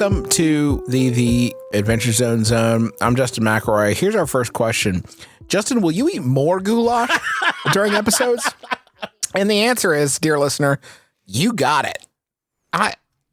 welcome to the Adventure Zone. I'm Justin McElroy. Here's our first question. Justin, will you eat more goulash during episodes? And the answer is, dear listener, you got it.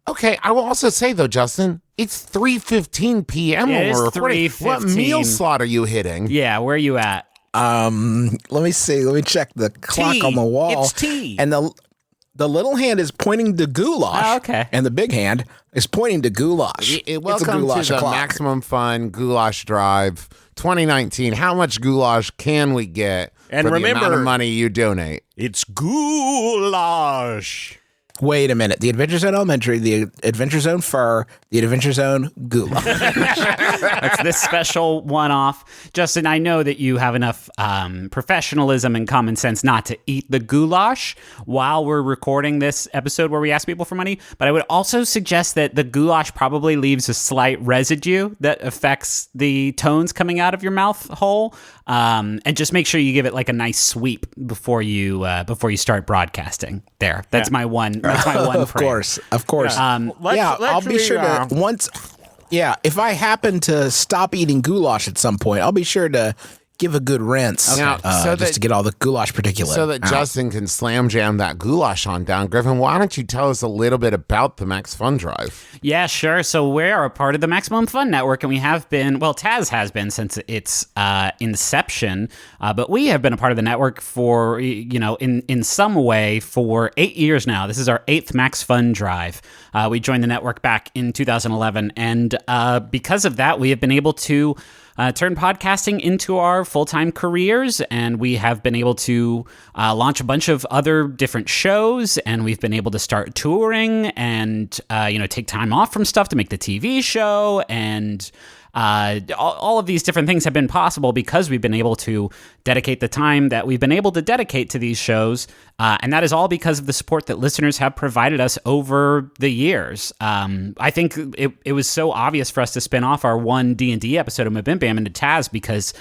Okay, I will also say, though, Justin, it's 3:15 p.m. when we're recording. What meal slot are you hitting? Yeah, where are you at? Let me see. Let me check the clock on the wall. It's tea. And the little hand is pointing to goulash. Oh, okay. And the big hand is pointing to goulash. Welcome to the Maximum Fun Goulash Drive 2019. How much goulash can we get for the amount of money you donate? It's goulash. Wait a minute. The Adventure Zone Elementary, the Adventure Zone Fur, the Adventure Zone Goulash. That's this special one-off. Justin, I know that you have enough professionalism and common sense not to eat the goulash while we're recording this episode where we ask people for money, but I would also suggest that the goulash probably leaves a slight residue that affects the tones coming out of your mouth hole, and just make sure you give it like a nice sweep before you start broadcasting. That's my one. That's my one. Of course. Yeah. I'll be sure to once. Yeah, if I happen to stop eating goulash at some point, I'll be sure to give a good rinse, just to get all the goulash particulate. So that Justin can slam jam that goulash on down. Griffin, why don't you tell us a little bit about the MaxFunDrive? Yeah, sure. So we are a part of the Maximum Fun Network, and we have been, well, Taz has been since its inception, but we have been a part of the network for, in some way for 8 years now. This is our 8th MaxFunDrive. We joined the network back in 2011, and because of that, we have been able to turn podcasting into our full-time careers, and we have been able to launch a bunch of other different shows, and we've been able to start touring and take time off from stuff to make the TV show, and all of these different things have been possible because we've been able to dedicate the time that we've been able to dedicate to these shows, and that is all because of the support that listeners have provided us over the years. I think it was so obvious for us to spin off our one D&D episode of Mabim Bam into Taz because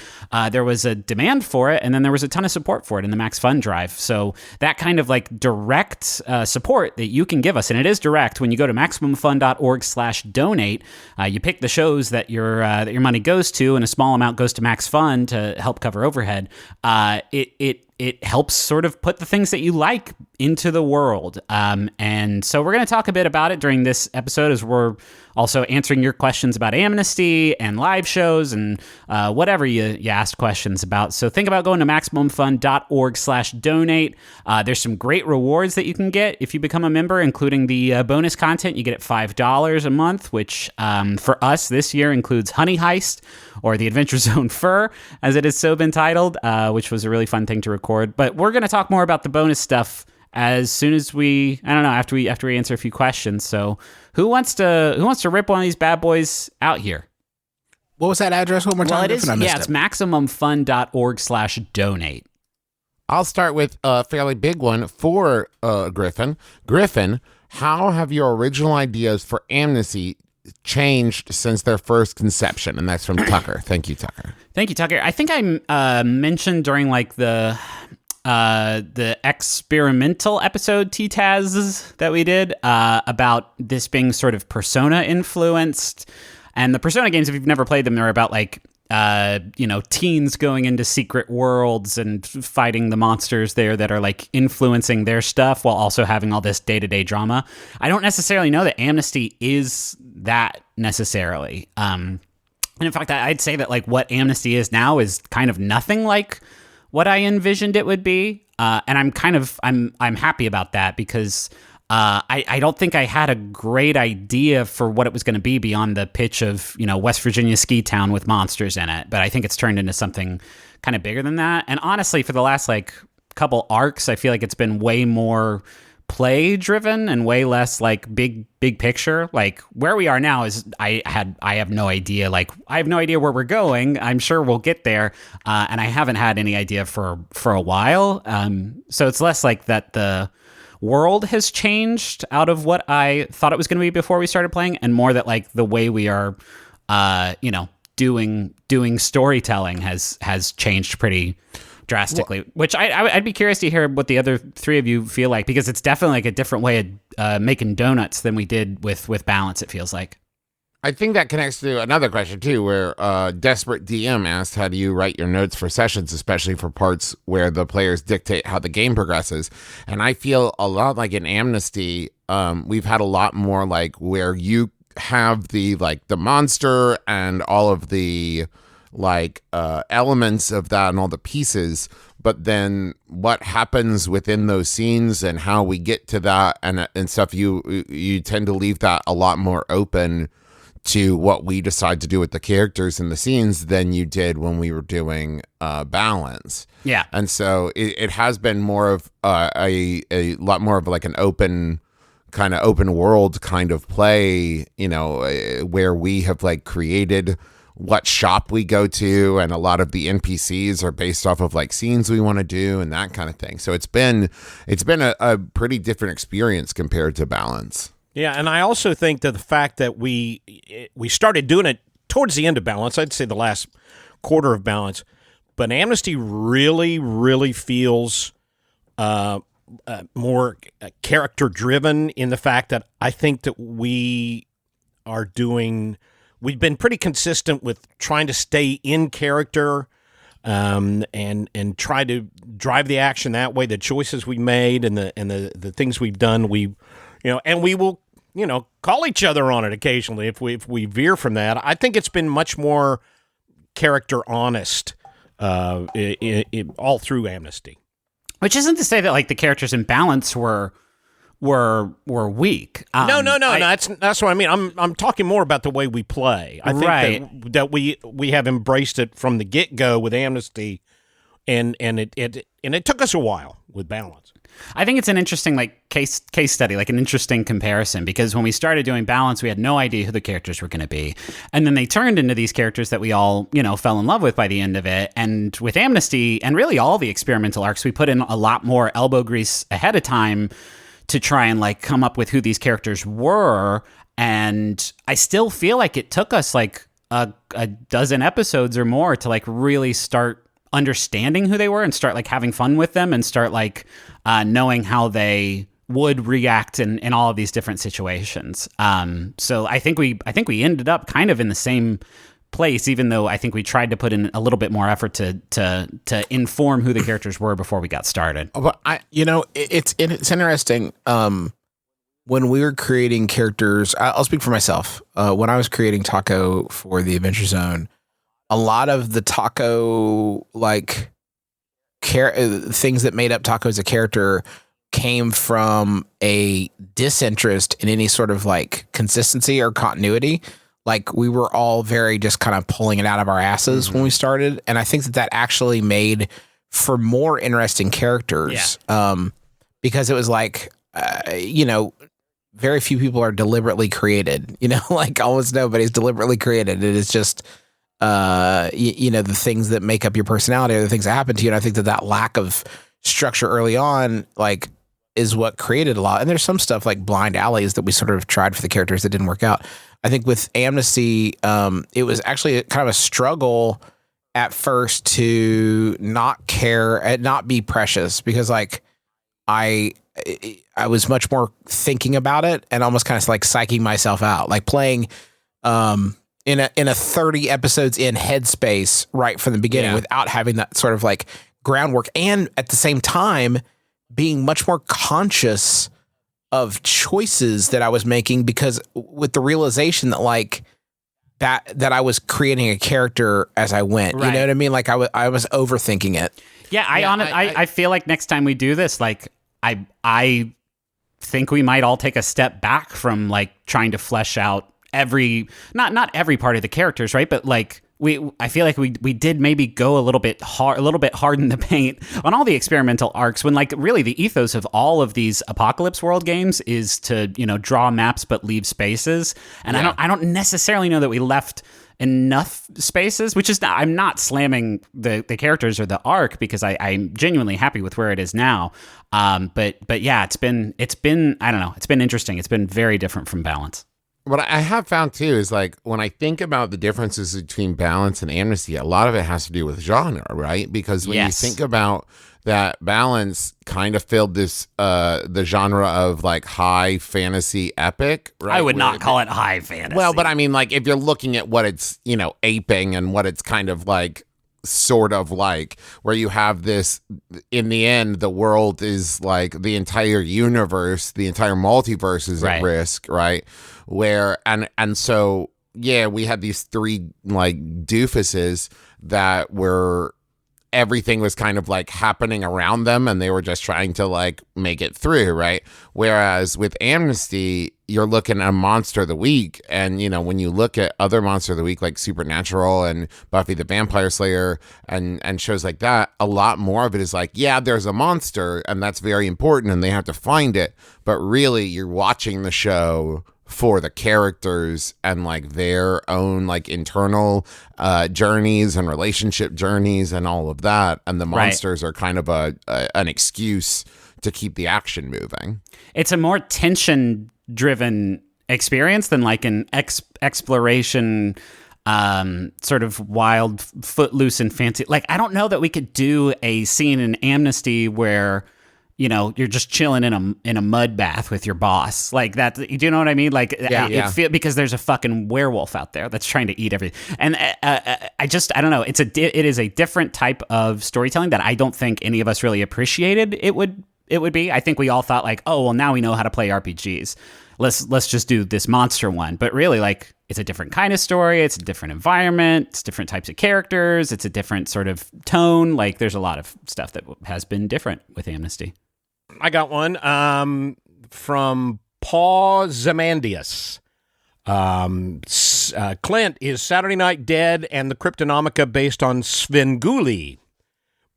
there was a demand for it, and then there was a ton of support for it in the MaxFunDrive. So that kind of like direct support that you can give us, and it is direct when you go to MaximumFun.org/donate, you pick the shows that your money goes to, and a small amount goes to Max Fun to help cover overhead. It helps sort of put the things that you like into the world. And so we're going to talk a bit about it during this episode as we're also answering your questions about Amnesty and live shows and whatever you asked questions about. So think about going to MaximumFun.org/donate. There's some great rewards that you can get if you become a member, including the bonus content. You get it $5 a month, which for us this year includes Honey Heist, or the Adventure Zone Fur, as it has so been titled, which was a really fun thing to record. But we're going to talk more about the bonus stuff as soon as after we answer a few questions. So who wants to rip one of these bad boys out here? What was that address one more time? Well, it's MaximumFun.org/donate. I'll start with a fairly big one for Griffin. Griffin, how have your original ideas for Amnesty changed since their first conception? And that's from Tucker. Thank you, Tucker. Thank you, Tucker. I think I mentioned during like the experimental episode TTAS that we did about this being sort of Persona influenced. And the Persona games, if you've never played them, they're about like teens going into secret worlds and fighting the monsters there that are like influencing their stuff while also having all this day-to-day drama. I don't necessarily know that Amnesty is that necessarily. And in fact, I'd say that like what Amnesty is now is kind of nothing like what I envisioned it would be. And I'm happy about that because I don't think I had a great idea for what it was going to be beyond the pitch of, West Virginia ski town with monsters in it. But I think it's turned into something kind of bigger than that. And honestly, for the last like couple arcs, I feel like it's been way more play driven and way less like big picture. Like where we are now is I have no idea. Like I have no idea where we're going. I'm sure we'll get there. And I haven't had any idea for a while. So it's less like that the world has changed out of what I thought it was going to be before we started playing, and more that like the way we are, doing storytelling has changed pretty drastically. Which I'd be curious to hear what the other three of you feel like, because it's definitely like a different way of making donuts than we did with Balance. It feels like. I think that connects to another question too, where Desperate DM asked, how do you write your notes for sessions, especially for parts where the players dictate how the game progresses? And I feel a lot like in Amnesty, we've had a lot more like where you have the monster and all of the elements of that and all the pieces, but then what happens within those scenes and how we get to that and stuff, you tend to leave that a lot more open to what we decide to do with the characters and the scenes than you did when we were doing balance. Yeah. And so it has been more of a lot more of like an open world kind of play, where we have like created what shop we go to, and a lot of the NPCs are based off of like scenes we want to do and that kind of thing. So it's been a pretty different experience compared to balance. Yeah, and I also think that the fact that we started doing it towards the end of balance, I'd say the last quarter of balance, but Amnesty really, really feels more character-driven in the fact that I think that we've been pretty consistent with trying to stay in character and try to drive the action that way, the choices we made and the things we've done, and we will call each other on it occasionally if we veer from that. I think it's been much more character honest all through Amnesty. Which isn't to say that like the characters in balance were weak. No. That's what I mean. I'm talking more about the way we play. I think that we have embraced it from the get go with Amnesty, and it took us a while with balance. I think it's an interesting like case study, like an interesting comparison, because when we started doing balance, we had no idea who the characters were going to be, and then they turned into these characters that we all fell in love with by the end of it. And with Amnesty and really all the experimental arcs, we put in a lot more elbow grease ahead of time to try and like come up with who these characters were. And I still feel like it took us like a dozen episodes or more to like really start understanding who they were and start like having fun with them and start like knowing how they would react in all of these different situations. So I think we ended up kind of in the same place, even though I think we tried to put in a little bit more effort to inform who the characters were before we got started. But it's interesting. When we were creating characters, I'll speak for myself. When I was creating Taco for the Adventure Zone, a lot of the Taco things that made up Taco as a character came from a disinterest in any sort of like consistency or continuity. Like we were all very just kind of pulling it out of our asses when we started. And I think that actually made for more interesting characters. Because it was like, very few people are deliberately created, like almost nobody's deliberately created. It is just, the things that make up your personality are the things that happen to you. And I think that lack of structure early on, like, is what created a lot. And there's some stuff like blind alleys that we sort of tried for the characters that didn't work out. I think with Amnesty, it was actually kind of a struggle at first to not care and not be precious, because like I was much more thinking about it and almost kind of like psyching myself out, like playing in a 30 episodes in headspace right from the beginning without having that sort of like groundwork, and at the same time being much more conscious of choices that I was making, because with the realization that like that I was creating a character as I went, you know what I mean? Like I was overthinking it. Yeah. I feel like next time we do this, like I think we might all take a step back from like trying to flesh out not every part of the characters, right? But like I feel like we did maybe go a little bit hard in the paint on all the experimental arcs, when like really the ethos of all of these apocalypse world games is to draw maps but leave spaces. And I don't necessarily know that we left enough spaces, which is I'm not slamming the characters or the arc, because I'm genuinely happy with where it is now. But yeah, it's been I don't know, it's been interesting. It's been very different from Balance. What I have found too is like when I think about the differences between Balance and Amnesty, a lot of it has to do with genre, right? Because when Yes. you think about that, Balance kind of filled this the genre of like high fantasy epic, right? I would Where not call it high fantasy. Well, but I mean, like if you're looking at what it's aping and what it's kind of like sort of like, where you have this, in the end the world is like the entire universe, the entire multiverse is Right. at risk, right? Where and so yeah, we had these three like doofuses that were, everything was kind of like happening around them and they were just trying to like make it through, right? Whereas with Amnesty, you're looking at a monster of the week, and when you look at other monster of the week like Supernatural and Buffy the Vampire Slayer and shows like that, a lot more of it is like, yeah, there's a monster and that's very important and they have to find it, but really you're watching the show for the characters and like their own like internal journeys and relationship journeys and all of that, and the monsters are kind of an excuse to keep the action moving. It's a more tension-driven experience than like an exploration, sort of wild, footloose and fancy. Like, I don't know that we could do a scene in Amnesty where you're just chilling in a mud bath with your boss, like that. Do you know what I mean? Like, because there's a fucking werewolf out there that's trying to eat everything. And I don't know. It is a different type of storytelling that I don't think any of us really appreciated. It would be. I think we all thought like, oh well, now we know how to play RPGs. Let's just do this monster one. But really, like, it's a different kind of story. It's a different environment. It's different types of characters. It's a different sort of tone. Like, there's a lot of stuff that has been different with Amnesty. I got one from Paul Zemandius. Clint, is Saturday Night Dead and the Cryptonomica based on Svengoolie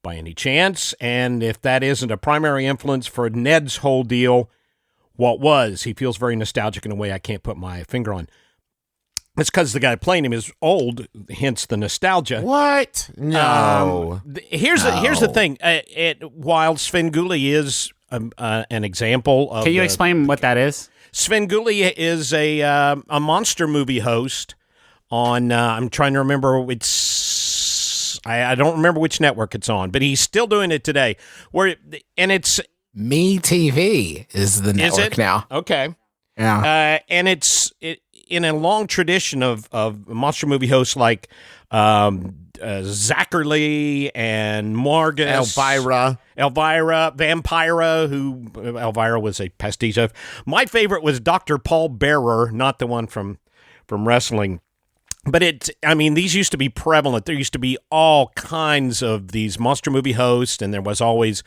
by any chance? And if that isn't a primary influence for Ned's whole deal, what was? He feels very nostalgic in a way I can't put my finger on. It's because the guy playing him is old, hence the nostalgia. What? No. Here's the thing. While Svengoolie is an example of... Can you explain what that is? Svengoolie is a monster movie host on... I'm trying to remember. I don't remember which network it's on, but he's still doing it today. It's... MeTV is the network Is it? now. Okay. Yeah. And it's in a long tradition of monster movie hosts like Zachary and Margus. Elvira, Vampira, who Elvira was a pastiche of. My favorite was Dr. Paul Bearer, not the one from wrestling. But these used to be prevalent. There used to be all kinds of these monster movie hosts, and there was always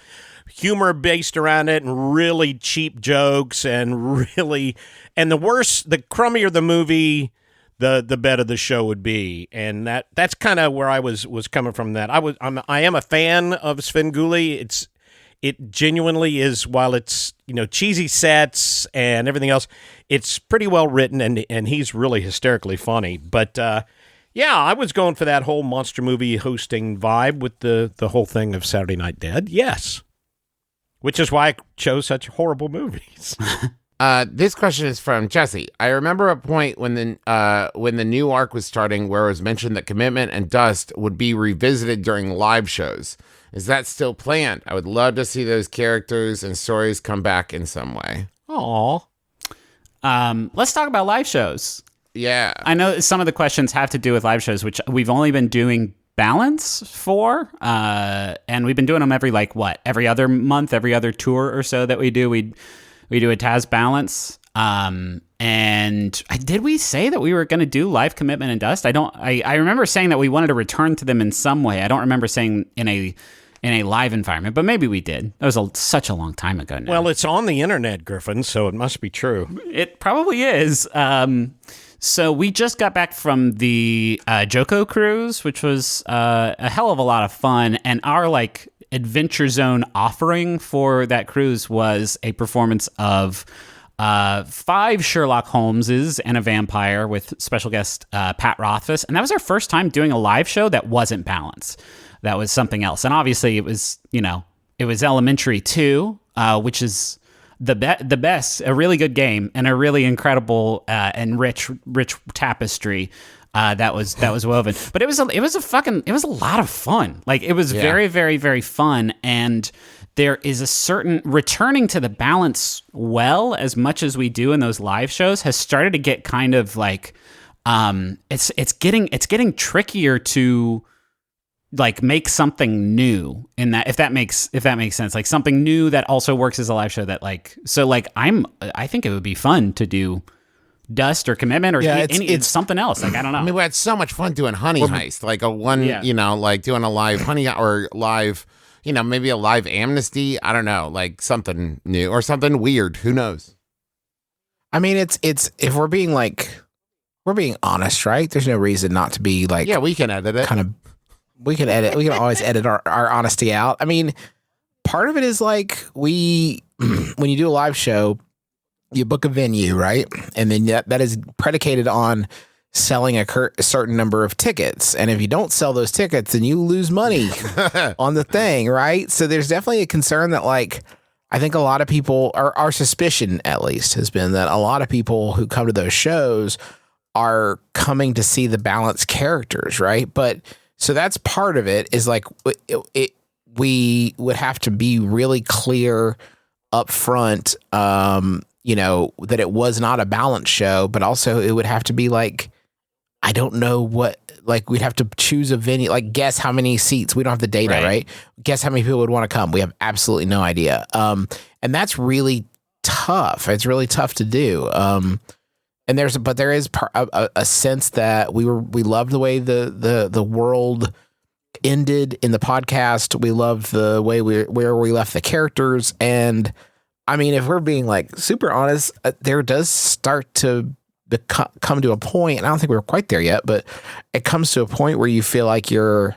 humor based around it and really cheap jokes and the crummier the movie, the better the show would be. And that's kind of where I was coming from. That I am a fan of Svengoolie. It genuinely is, while it's cheesy sets and everything else, it's pretty well written and he's really hysterically funny. But yeah, I was going for that whole monster movie hosting vibe with the whole thing of Saturday Night Dead. Yes. Which is why I chose such horrible movies. This question is from Jesse. I remember a point when the new arc was starting where it was mentioned that Commitment and Dust would be revisited during live shows. Is that still planned? I would love to see those characters and stories come back in some way. Aw. Let's talk about live shows. Yeah. I know some of the questions have to do with live shows, which we've only been doing Balance for, and we've been doing them every other month, every other tour or so that we do. We do a Taz Balance. And did we say that we were going to do Live Commitment and Dust? I remember saying that we wanted to return to them in some way. I don't remember saying in a live environment, but maybe we did. That was such a long time ago now. Well, it's on the internet, Griffin, so it must be true. It probably is. So we just got back from the Joko cruise, which was a hell of a lot of fun. And our Adventure Zone offering for that cruise was a performance of 5 Sherlock Holmeses and a vampire with special guest Pat Rothfuss. And that was our first time doing a live show that wasn't Balance. That was something else. And obviously it was, it was Elementary too, which is the best, a really good game, and a really incredible and rich tapestry that was woven. But it was a lot of fun. Like, it was very, very, very fun. And there is a certain returning to the balance well, as much as we do in those live shows, has started to get kind of like it's getting trickier to like make something new in that, if that makes sense, like something new that also works as a live show, that like, so like I think it would be fun to do Dust or Commitment or it's something else. Like, I don't know. I mean, we had so much fun doing Honey Heist, like like doing a live Honey or live, maybe a live Amnesty. I don't know, like something new or something weird. Who knows? I mean, it's if we're being honest, right? There's no reason not to be like. Yeah, we can edit it. We can always edit our honesty out. I mean, part of it is like when you do a live show, you book a venue, right? And then that is predicated on selling a certain number of tickets. And if you don't sell those tickets, then you lose money on the thing, right? So there's definitely a concern that, like, I think a lot of people, or our suspicion at least, has been that a lot of people who come to those shows are coming to see the balanced characters, right? But so that's part of it, is like we would have to be really clear up front, that it was not a balanced show, but also it would have to be like, I don't know what, like we'd have to choose a venue, like guess how many seats. We don't have the data, right? Guess how many people would want to come. We have absolutely no idea. And that's really tough. It's really tough to do. And there is a sense that we loved the way the world ended in the podcast. We loved the way where we left the characters. And I mean, if we're being like super honest, there does start to come to a point, and I don't think we're quite there yet, but it comes to a point where you feel like you're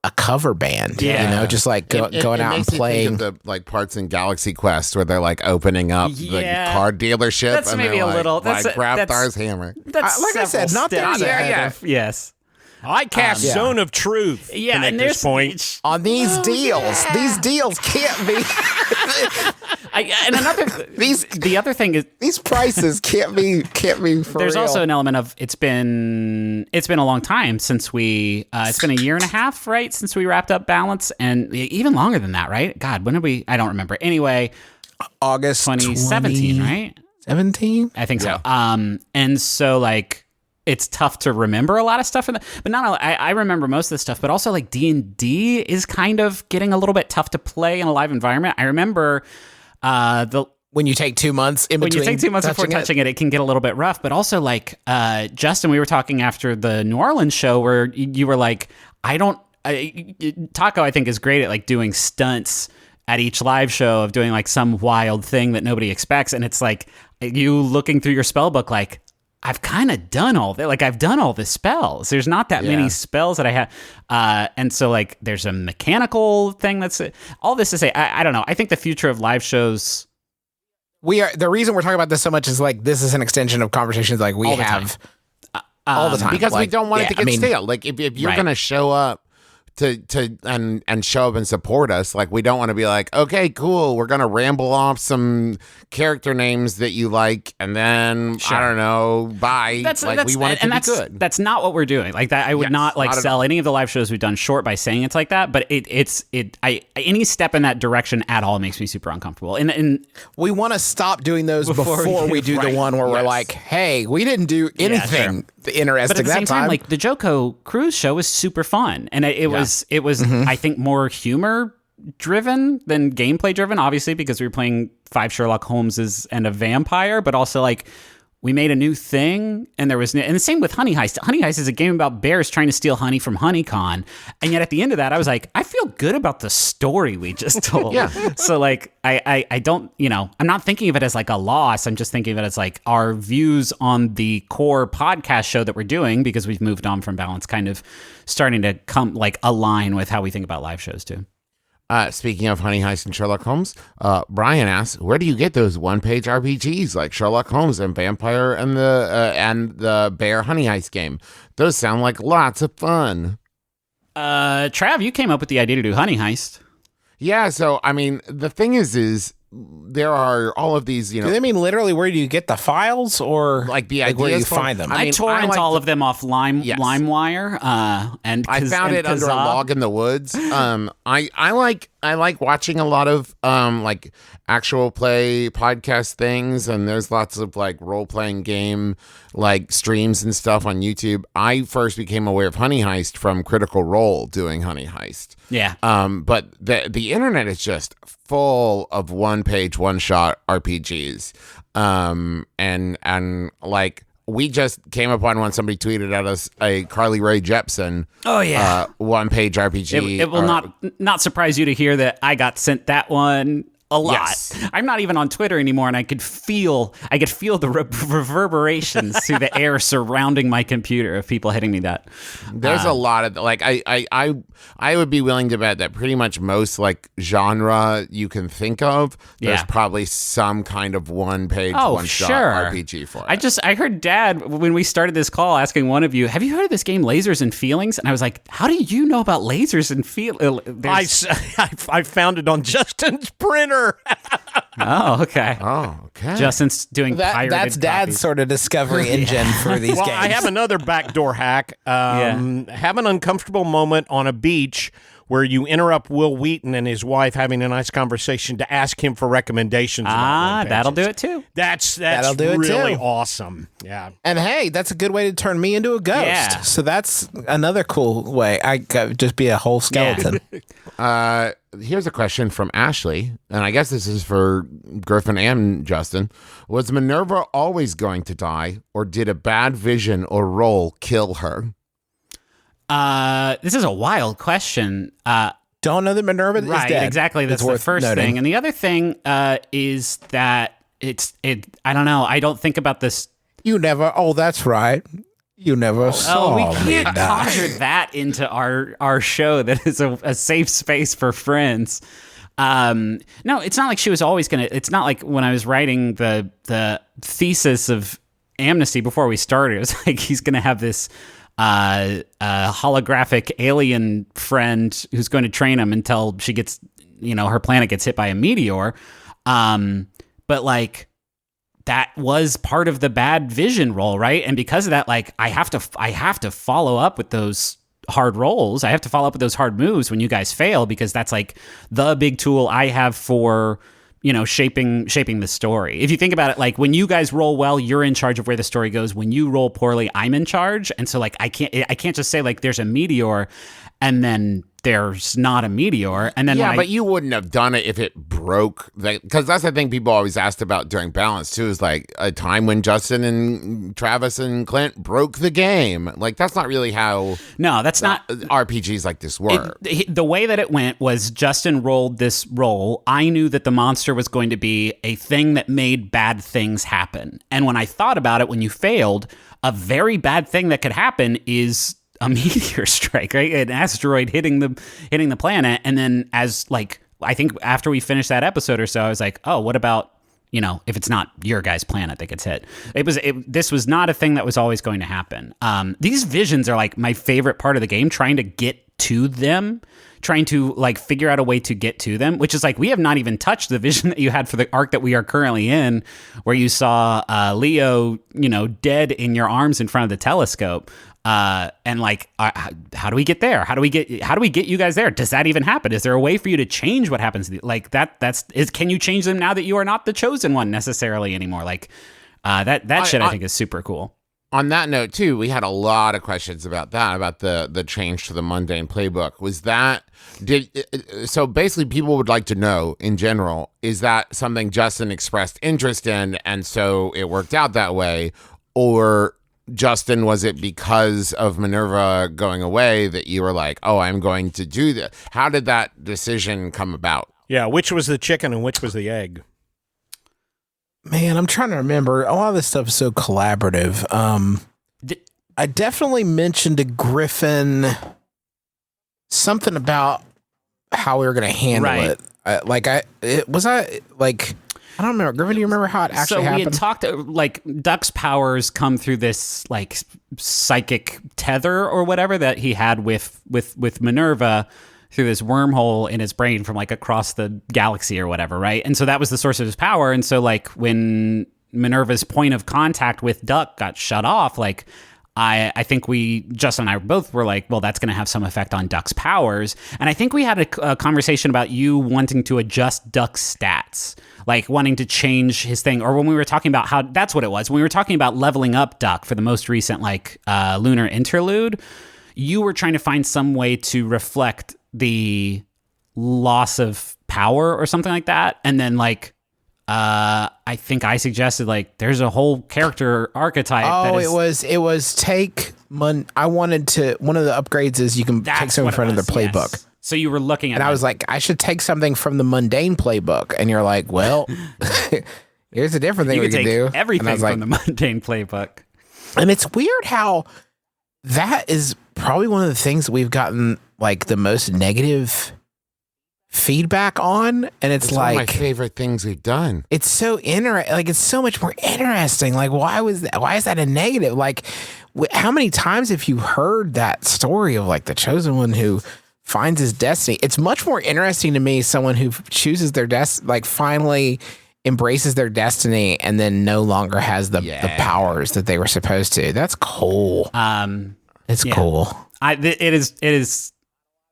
a cover band, just like going out and playing. The like parts in Galaxy Quest where they're like opening up the car dealership. That's and maybe a little. Like, grab Thar's hammer. That's like I said, not there yet. Yes. I cast Zone of Truth. Yeah, and there's point on these deals. These deals can't be. The other thing is, these prices can't be for there's real. also an element of it's been a long time since we it's been a year and a half, right, since we wrapped up Balance, and even longer than that, right? God, when did we? I don't remember. Anyway, August 2017, right? 17, I think so. And so like, it's tough to remember a lot of stuff, but not only, I remember most of the stuff, but also like D&D is kind of getting a little bit tough to play in a live environment. I remember when you take 2 months in between, when you take 2 months before touching it can get a little bit rough. But also like Justin, we were talking after the New Orleans show where you were like, Taco I think is great at like doing stunts at each live show of doing like some wild thing that nobody expects, and it's like you looking through your spell book like, I've kind of done all that. Like, I've done all the spells. There's not that many spells that I have. And so, like, there's a mechanical thing that's all this to say. I don't know. I think the future of live shows. The reason we're talking about this so much is like, this is an extension of conversations like we have all the time. Because like, we don't want it to get stale. Like, if you're going to show up and show up and support us, like, we don't want to be like, okay, cool, we're gonna ramble off some character names that you like, and then I don't know, bye. We want it to be good. That's not what we're doing. Like that, I would not like sell any of the live shows we've done short by saying it's like that. But any step in that direction at all makes me super uncomfortable. And we want to stop doing those before we do the one where we're like, hey, we didn't do anything interesting. But at the same time, time, like the Joko Cruise show was super fun, and it was I think more humor driven than gameplay driven, obviously, because we were playing 5 Sherlock Holmeses and a vampire, but also like we made a new thing, and and the same with Honey Heist. Honey Heist is a game about bears trying to steal honey from Honeycon, and yet at the end of that, I was like, I feel good about the story we just told. So like, I don't, I'm not thinking of it as like a loss. I'm just thinking of it as like our views on the core podcast show that we're doing, because we've moved on from Balance, kind of starting to come like align with how we think about live shows too. Speaking of Honey Heist and Sherlock Holmes, Brian asks, where do you get those one-page RPGs like Sherlock Holmes and Vampire and the Bear Honey Heist game? Those sound like lots of fun. Trav, you came up with the idea to do Honey Heist. Yeah, so I mean, the thing is there are all of these, Do they mean literally where do you get the files or like the where do you ideas from- find them? I mean, torrent like all the- of them off Yes. LimeWire, and I found it under a Kazaa. log in the woods. I like watching a lot of like actual play podcast things, and there's lots of like role playing game like streams and stuff on YouTube. I first became aware of Honey Heist from Critical Role doing Honey Heist. Yeah. But the internet is just full of one page, one shot RPGs. And like we just came upon one. Somebody tweeted at us a Carly Rae Jepsen. Oh, yeah. One page RPG. It will not surprise you to hear that I got sent that one a lot. Yes. I'm not even on Twitter anymore, and I could feel the reverberations through the air surrounding my computer of people hitting me that. There's a lot of like I would be willing to bet that pretty much most like genre you can think of, there's Yeah. probably some kind of one page, Oh, one shot sure. RPG for it. I heard Dad when we started this call asking one of you, "Have you heard of this game Lasers and Feelings?" And I was like, "How do you know about lasers and feelings?" I found it on Justin's printer. Oh, okay. Oh, okay. Justin's doing pirated that's Dad's copies. sort of discovery engine for these Well, games. I have another backdoor hack. Have an uncomfortable moment on a beach where you interrupt Will Wheaton and his wife having a nice conversation to ask him for recommendations. about That'll do pages. it too. That's That'll do it really too. awesome. Yeah. And hey, that's a good way to turn me into a ghost. Yeah. So that's another cool way. I could just be a whole skeleton. Here's a question from Ashley, and I guess this is for Griffin and Justin. Was Minerva always going to die, or did a bad vision or role kill her? This is a wild question. Don't know that Minerva is Right, dead. exactly. That's It's the worth first noting. thing. And the other thing is that I don't know. I don't think about this. You never. Oh, that's right. You never saw We me can't die. conjure that into our show that is a safe space for friends. No, it's not like she was always gonna. It's not like when I was writing the thesis of Amnesty before we started. It was like he's gonna have this holographic alien friend who's going to train him until she gets, her planet gets hit by a meteor. But like that was part of the bad vision role, right? And because of that, like I have to follow up with those hard rolls. I have to follow up with those hard moves when you guys fail, because that's like the big tool I have for shaping the story. If you think about it, like when you guys roll well, you're in charge of where the story goes. When you roll poorly, I'm in charge. And so like I can't just say like there's a meteor and then there's not a meteor. And then Yeah, but you wouldn't have done it if it broke. Because that's the thing people always asked about during Balance, too, is like a time when Justin and Travis and Clint broke the game. Like, that's not really how no, that's not RPGs like this work. the way that it went was Justin rolled this roll. I knew that the monster was going to be a thing that made bad things happen. And when I thought about it, when you failed, a very bad thing that could happen is a meteor strike, right? An asteroid hitting the planet. And then as like, I think after we finished that episode or so, I was like, oh, what about, if it's not your guys' planet that gets hit? This was not a thing that was always going to happen. These visions are like my favorite part of the game, trying to get to them, trying to like figure out a way to get to them, which is like, we have not even touched the vision that you had for the arc that we are currently in, where you saw Leo, dead in your arms in front of the telescope. And like, how do we get there? How do we get you guys there? Does that even happen? Is there a way for you to change what happens? Like can you change them now that you are not the chosen one necessarily anymore? Like, that shit I think is super cool. On that note, too, we had a lot of questions about that, about the change to the mundane playbook. Was that so basically people would like to know in general, is that something Justin expressed interest in and so it worked out that way? Or Justin, was it because of Minerva going away that you were like, oh, I'm going to do this? How did that decision come about? Yeah, which was the chicken and which was the egg? Man, I'm trying to remember. A lot of this stuff is so collaborative. I definitely mentioned to Griffin something about how we were going to handle Right. it. I don't remember. Griffin, do you remember how it actually So we happened? had talked, like, Duck's powers come through this, like, psychic tether or whatever that he had with Minerva through this wormhole in his brain from like across the galaxy or whatever, right? And so that was the source of his power. And so like when Minerva's point of contact with Duck got shut off, like I think Justin and I both were like, well, that's going to have some effect on Duck's powers. And I think we had a conversation about you wanting to adjust Duck's stats, like wanting to change his thing. Or when we were talking about how, that's what it was. When we were talking about leveling up Duck for the most recent like lunar interlude, you were trying to find some way to reflect the loss of power or something like that. And then like, I think I suggested like there's a whole character archetype. Oh, it was I wanted to, one of the upgrades is you can take something from the playbook. Yes. So you were looking at and I was like, I should take something from the mundane playbook. And you're like, well, here's a different thing we can do. Everything from the mundane playbook. And it's weird how that is probably one of the things that we've gotten like the most negative feedback on, and it's like one of my favorite things we've done. It's so like it's so much more interesting. Like why is that a negative? Like how many times have you heard that story of like the chosen one who finds his destiny? It's much more interesting to me someone who chooses their like finally embraces their destiny and then no longer has the powers that they were supposed to. That's cool. It's cool. It is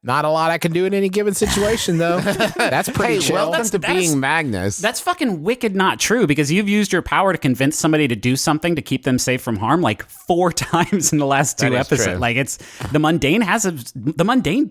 not a lot I can do in any given situation, though. That's pretty chill. Welcome to being Magnus. That's fucking wicked not true, because you've used your power to convince somebody to do something to keep them safe from harm like 4 times in the last 2 episodes. True. Like it's the mundane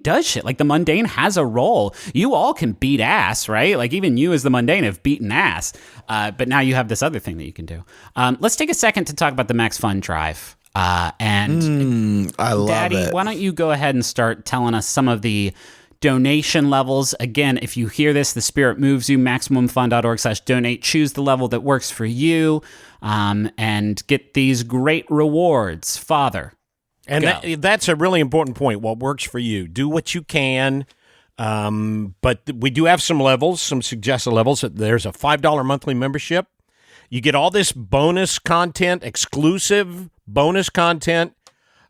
does shit. Like the mundane has a role. You all can beat ass, right? Like even you as the mundane have beaten ass. But now you have this other thing that you can do. Let's take a second to talk about the MaxFunDrive. I love Daddy, it. why don't you go ahead and start telling us some of the donation levels. Again, if you hear this, the spirit moves you, MaximumFun.org/donate. Choose the level that works for you, and get these great rewards. Father. And that's a really important point. What works for you. Do what you can. But we do have some levels, some suggested levels. There's a $5 monthly membership. You get all this bonus content, exclusive bonus content,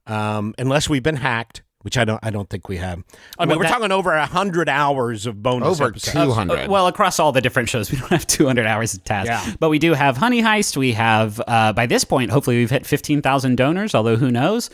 unless we've been hacked, which I don't think we have. I mean, we're talking over 100 hours of bonus episodes. 200. Well, across all the different shows, we don't have 200 hours of tasks. Yeah. But we do have Honey Heist. We have, by this point, hopefully we've hit 15,000 donors, although who knows,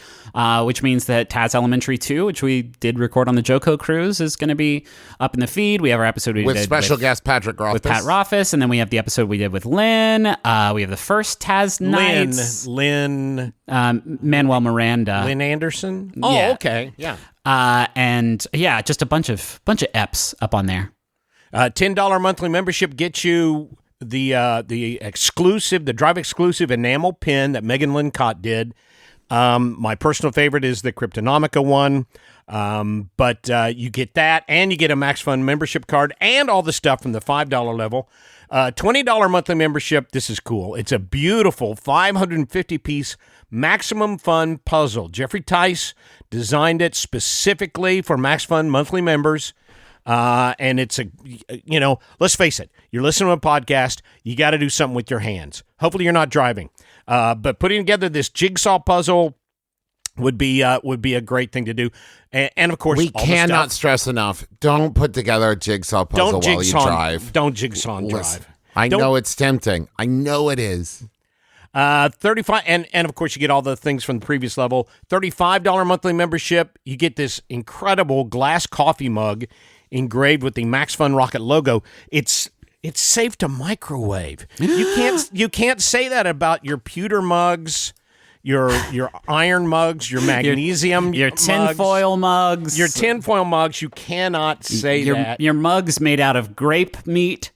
which means that Taz Elementary 2, which we did record on the Joko cruise, is going to be up in the feed. We have our episode we with did special guest Patrick Rothfuss. with Pat Rothfuss, and then we have the episode we did with Lynn. We have the first Taz Nights. Lynn Manuel Miranda. Lynn Anderson? Yeah. Oh, okay. Yeah. And yeah, just a bunch of EPs up on there. $10 monthly membership gets you the exclusive, the Drive exclusive enamel pin that Megan Lynn Cott did. My personal favorite is the Cryptonomica one. But you get that, and you get a MaxFun membership card and all the stuff from the $5 level. $20 monthly membership. This is cool. It's a beautiful 550-piece Maximum Fun puzzle. Jeffrey Tice designed it specifically for MaxFun monthly members. And it's let's face it, you're listening to a podcast, you got to do something with your hands. Hopefully you're not driving. But putting together this jigsaw puzzle would be a great thing to do. And of course, we cannot stress enough, don't put together a jigsaw puzzle while you drive. Don't jigsaw and drive. I know it's tempting. I know it is. 35 and of course you get all the things from the previous level. $35 monthly membership, you get this incredible glass coffee mug engraved with the Max Fun Rocket logo. It's safe to microwave. You can't say that about your pewter mugs, your iron mugs, your magnesium your tinfoil mugs. Your tinfoil mugs, you cannot say that. Your mugs made out of grape meat.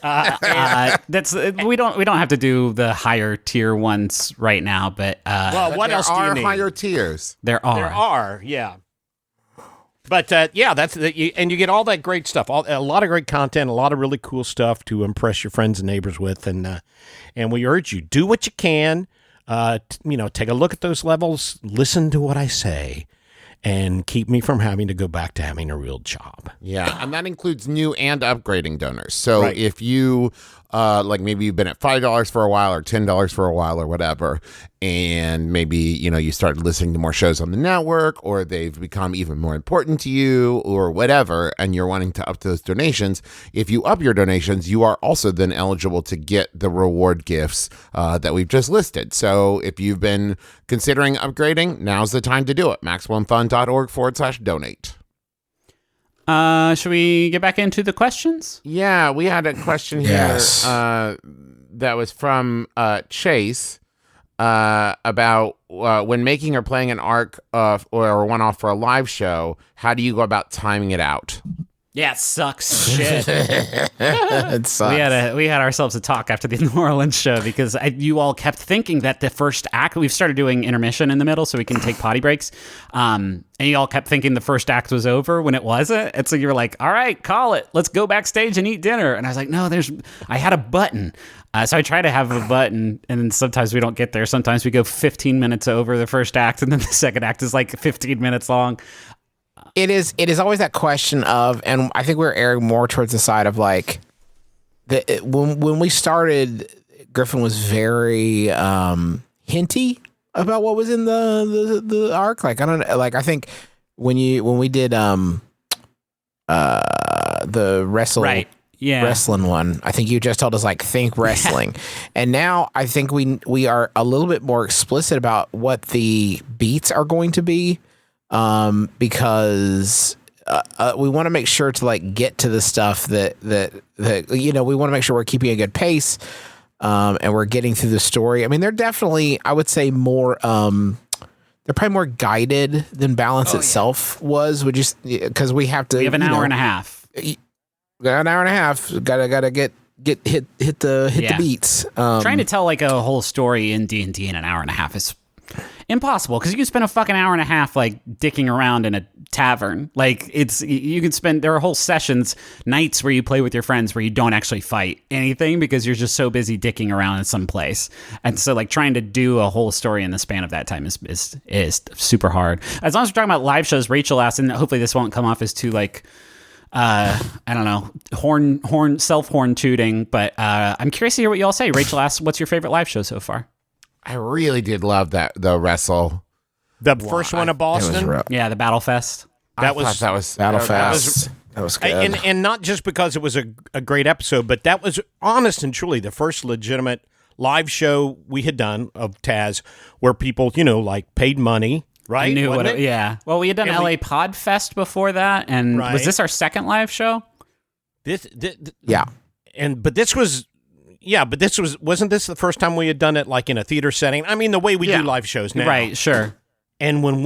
That's we don't have to do the higher tier ones right now, but what else do you need? There are higher tiers. There are, yeah. But that's and you get all that great stuff, a lot of great content, a lot of really cool stuff to impress your friends and neighbors with, and we urge you, do what you can, take a look at those levels, listen to what I say, and keep me from having to go back to having a real job. Yeah, and that includes new and upgrading donors. So right. If you like maybe you've been at $5 for a while or $10 for a while or whatever, and maybe, you started listening to more shows on the network, or they've become even more important to you or whatever, and you're wanting to up those donations. If you up your donations, you are also then eligible to get the reward gifts that we've just listed. So if you've been considering upgrading, now's the time to do it. MaxFunFund.org/donate. Should we get back into the questions? Yeah, we had a question here Yes. that was from Chase about when making or playing an arc or a one-off for a live show, how do you go about timing it out? Yeah, it sucks shit. It sucks. We had ourselves a talk after the New Orleans show because you all kept thinking that the first act, we've started doing intermission in the middle so we can take potty breaks, and you all kept thinking the first act was over when it wasn't, and so you were like, all right, call it, let's go backstage and eat dinner. And I was like, no, I had a button. So I try to have a button, and then sometimes we don't get there. Sometimes we go 15 minutes over the first act, and then the second act is like 15 minutes long. It is always that question of, and I think we're erring more towards the side of like, when we started, Griffin was very hinty about what was in the arc. Like, I don't know, like I think when we did the wrestling one, I think you just told us like think wrestling. And now I think we are a little bit more explicit about what the beats are going to be. Because we want to make sure to like get to the stuff that we want to make sure we're keeping a good pace, and we're getting through the story. I mean, they're definitely, I would say, more they're probably more guided than Balance itself was. Would you? Because we have We have an hour and a half. Got an hour and a half. Gotta get hit the beats. Trying to tell like a whole story in D&D in an hour and a half is impossible, because you can spend a fucking hour and a half like dicking around in a tavern. Like you can spend, there are whole sessions, nights where you play with your friends where you don't actually fight anything because you're just so busy dicking around in some place. And so like trying to do a whole story in the span of that time is super hard. As long as we're talking about live shows, Rachel asked, and hopefully this won't come off as too like I don't know, horn tooting, but I'm curious to hear what you all say. Rachel asked, what's your favorite live show so far? I really did love the wrestle. The first one of Boston. Yeah, the Battle Fest. That was Battle Fest. That was good. And not just because it was a great episode, but that was honest and truly the first legitimate live show we had done of Taz, where people, like paid money, right? I knew Wasn't what it? yeah. Well, we had done LA Pod Fest before that, and Right. was this our second live show? Yeah. But this wasn't this the first time we had done it like in a theater setting? I mean, the way we do live shows now. Right, sure. And when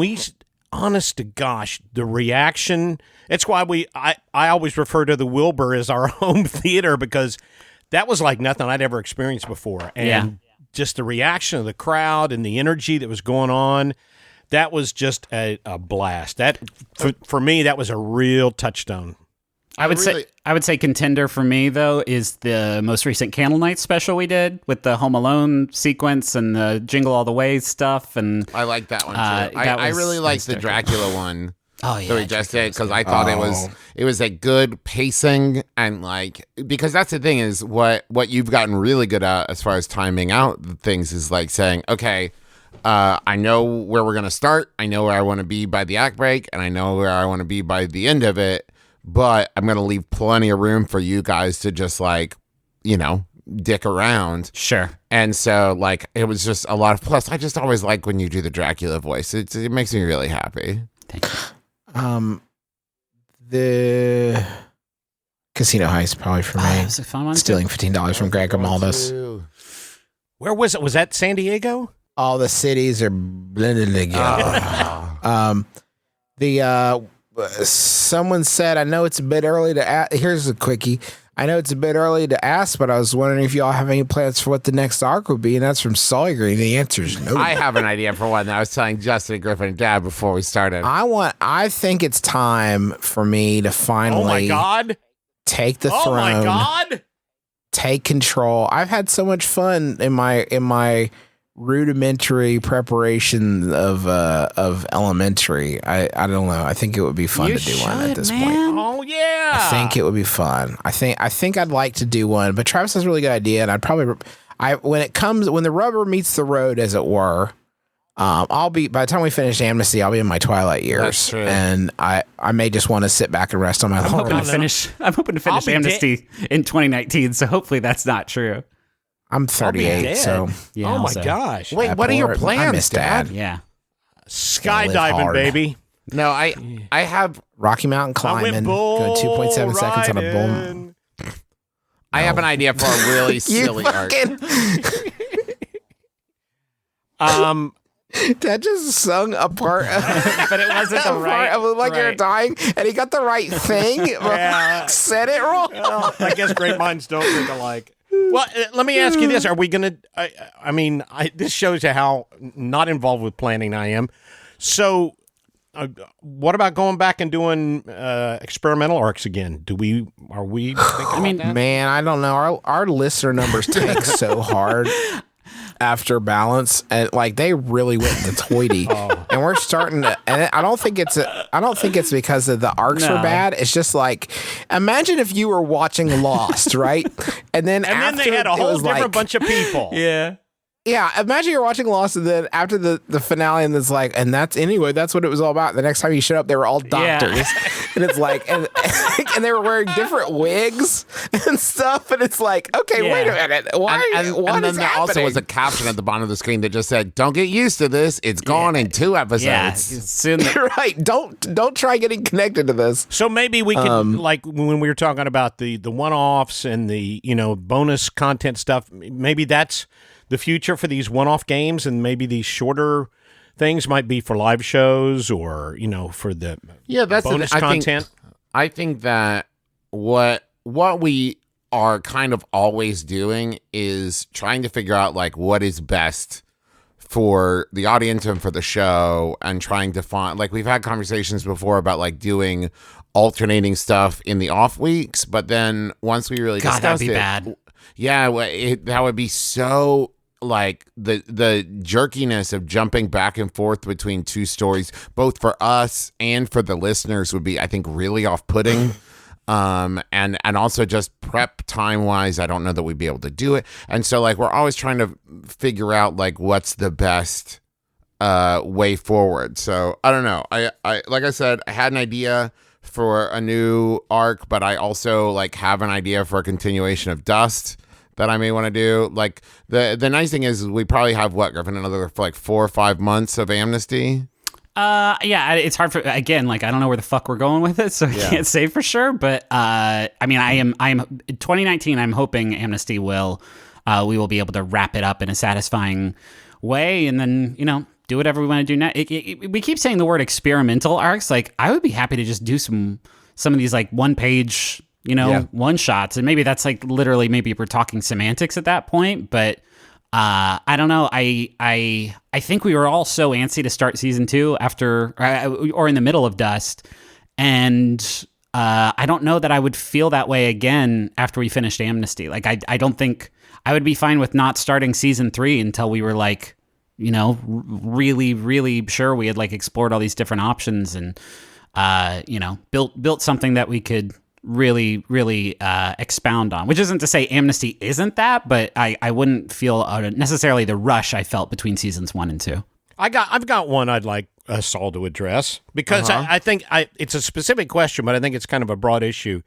honest to gosh, the reaction, it's why I always refer to the Wilbur as our home theater, because that was like nothing I'd ever experienced before. And just the reaction of the crowd and the energy that was going on, that was just a blast. That for me, that was a real touchstone. I would say contender for me though is the most recent Candle Night special we did with the Home Alone sequence and the Jingle All the Way stuff, and I like that one too. I really liked the Dracula one. Oh yeah, that we just did, because I thought it was a good pacing, and like, because that's the thing is what you've gotten really good at as far as timing out things is like saying, okay, I know where we're gonna start, I know where I want to be by the act break, and I know where I want to be by the end of it. But I'm going to leave plenty of room for you guys to just like, dick around. Sure. And so like, it was just a lot of, plus I just always like when you do the Dracula voice. It makes me really happy. Thank you. The Casino Heist probably for me. It was a fun one. Stealing $15 from Greg Gamaldus. Where was it? Was that San Diego? All the cities are blended together. Someone said, I know it's a bit early to ask. Here's a quickie. I know it's a bit early to ask, but I was wondering if y'all have any plans for what the next arc would be, and that's from Sawyer. And the answer is no. I have an idea for one that I was telling Justin, Griffin, and Dad before we started. I think it's time for me to finally Oh my God. take the throne. Oh my God. Take control. I've had so much fun in my rudimentary preparation of elementary. I don't know. I think it would be fun to do one at this point. Oh yeah. I think it would be fun. I think I'd like to do one, but Travis has a really good idea, and I'd probably when the rubber meets the road, as it were. I'll be by the time we finish Amnesty, I'll be in my twilight years. That's true. And I may just want to sit back and rest on my laurels. I'm hoping to finish Amnesty in 2019, so hopefully that's not true. I'm 38, so Yeah, oh my also. gosh. Wait, what are your plans, I miss Dad? Yeah. Skydiving, hard. baby. No, I have Rocky Mountain climbing, going 2.7 seconds on a bull. I have an idea for a really You silly arc. fucking that just sung a part, But it wasn't the right. It was like you're right. dying, and he got the right thing. Yeah. Said it wrong. Well, I guess great minds don't think alike. Well, let me ask you this: are we going to? This shows you how not involved with planning I am. So, what about going back and doing experimental arcs again? Are we? I mean, Man, I don't know. Our listener numbers tank so hard after Balance, and like they really went to toity, and we're starting to. And I don't think it's because of the arcs were bad. It's just like, imagine if you were watching Lost, right? And then they had a whole different bunch of people. Yeah. Yeah, imagine you're watching Lost, and then after the finale, and it's like, and that's what it was all about. The next time you showed up, they were all doctors, and it's like, and they were wearing different wigs and stuff, and it's like, okay, wait a minute, And then there also was a caption at the bottom of the screen that just said, "Don't get used to this. It's gone in 2 episodes." Yeah. Soon. You're right. Don't try getting connected to this. So maybe we could, like when we were talking about the one-offs and the bonus content stuff. Maybe that's the future for these one-off games, and maybe these shorter things might be for live shows or for the that's bonus content. I think that what we are kind of always doing is trying to figure out like what is best for the audience and for the show, and trying to find, like, we've had conversations before about like doing alternating stuff in the off weeks, but then once we really God, that'd discussed be it, bad. yeah, that would be so, like, the jerkiness of jumping back and forth between 2 stories, both for us and for the listeners, would be, I think, really off-putting. And also just prep time-wise, I don't know that we'd be able to do it. And so, like, we're always trying to figure out, like, what's the best way forward. So, I don't know. I like I said, I had an idea for a new arc, but I also, like, have an idea for a continuation of Dust that I may want to do. Like, the nice thing is we probably have, Griffin, another for like 4 or 5 months of Amnesty. Yeah, it's hard for, again, like, I don't know where the fuck we're going with it, so I can't say for sure, but I mean, I am 2019, I'm hoping Amnesty we will be able to wrap it up in a satisfying way, and then do whatever we want to do next. We keep saying the word experimental arcs. Like, I would be happy to just do some of these like one-page one shots, and maybe that's like literally, maybe we're talking semantics at that point, but I don't know. I think we were all so antsy to start season 2 after or in the middle of Dust, and I don't know that I would feel that way again after we finished Amnesty. Like, I don't think I would be fine with not starting season 3 until we were like, really, really sure we had like explored all these different options and built something that we could really, really expound on, which isn't to say Amnesty isn't that, but I wouldn't feel necessarily the rush I felt between seasons 1 and 2. I've got one I'd like us all to address, because I think it's a specific question, but I think it's kind of a broad issue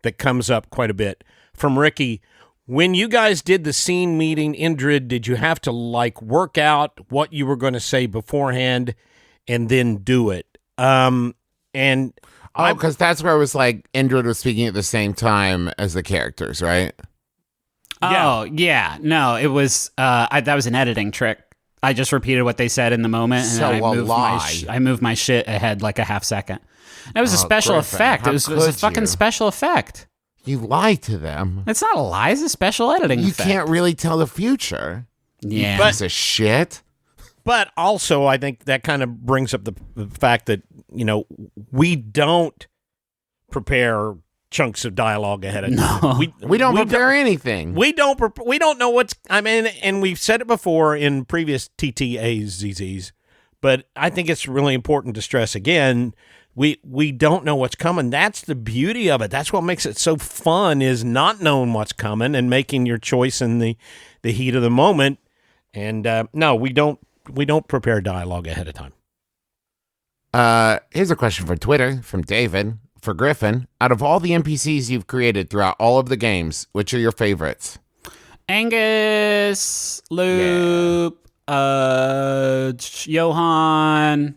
that comes up quite a bit from Ricky. When you guys did the scene meeting, Indrid, did you have to like work out what you were going to say beforehand and then do it? Because that's where it was like Indrid was speaking at the same time as the characters, right? Oh, yeah. No, it was that was an editing trick. I just repeated what they said in the moment, and So I a moved lie. I moved my shit ahead like a half second. It was a special Griffin, effect. how It was a could fucking you? special effect. You lied to them. It's not a lie. It's a special editing You effect. can't really tell the future. Yeah. Piece of shit. But also, I think that kind of brings up the fact that, we don't prepare chunks of dialogue ahead of time. We don't prepare anything. We don't know what's. I mean, and we've said it before in previous TTAZZs, but I think it's really important to stress again. We don't know what's coming. That's the beauty of it. That's what makes it so fun, is not knowing what's coming and making your choice in the heat of the moment. And no, we don't prepare dialogue ahead of time. Here's a question for Twitter from David. For Griffin, out of all the NPCs you've created throughout all of the games, which are your favorites? Angus, Loop, Johan.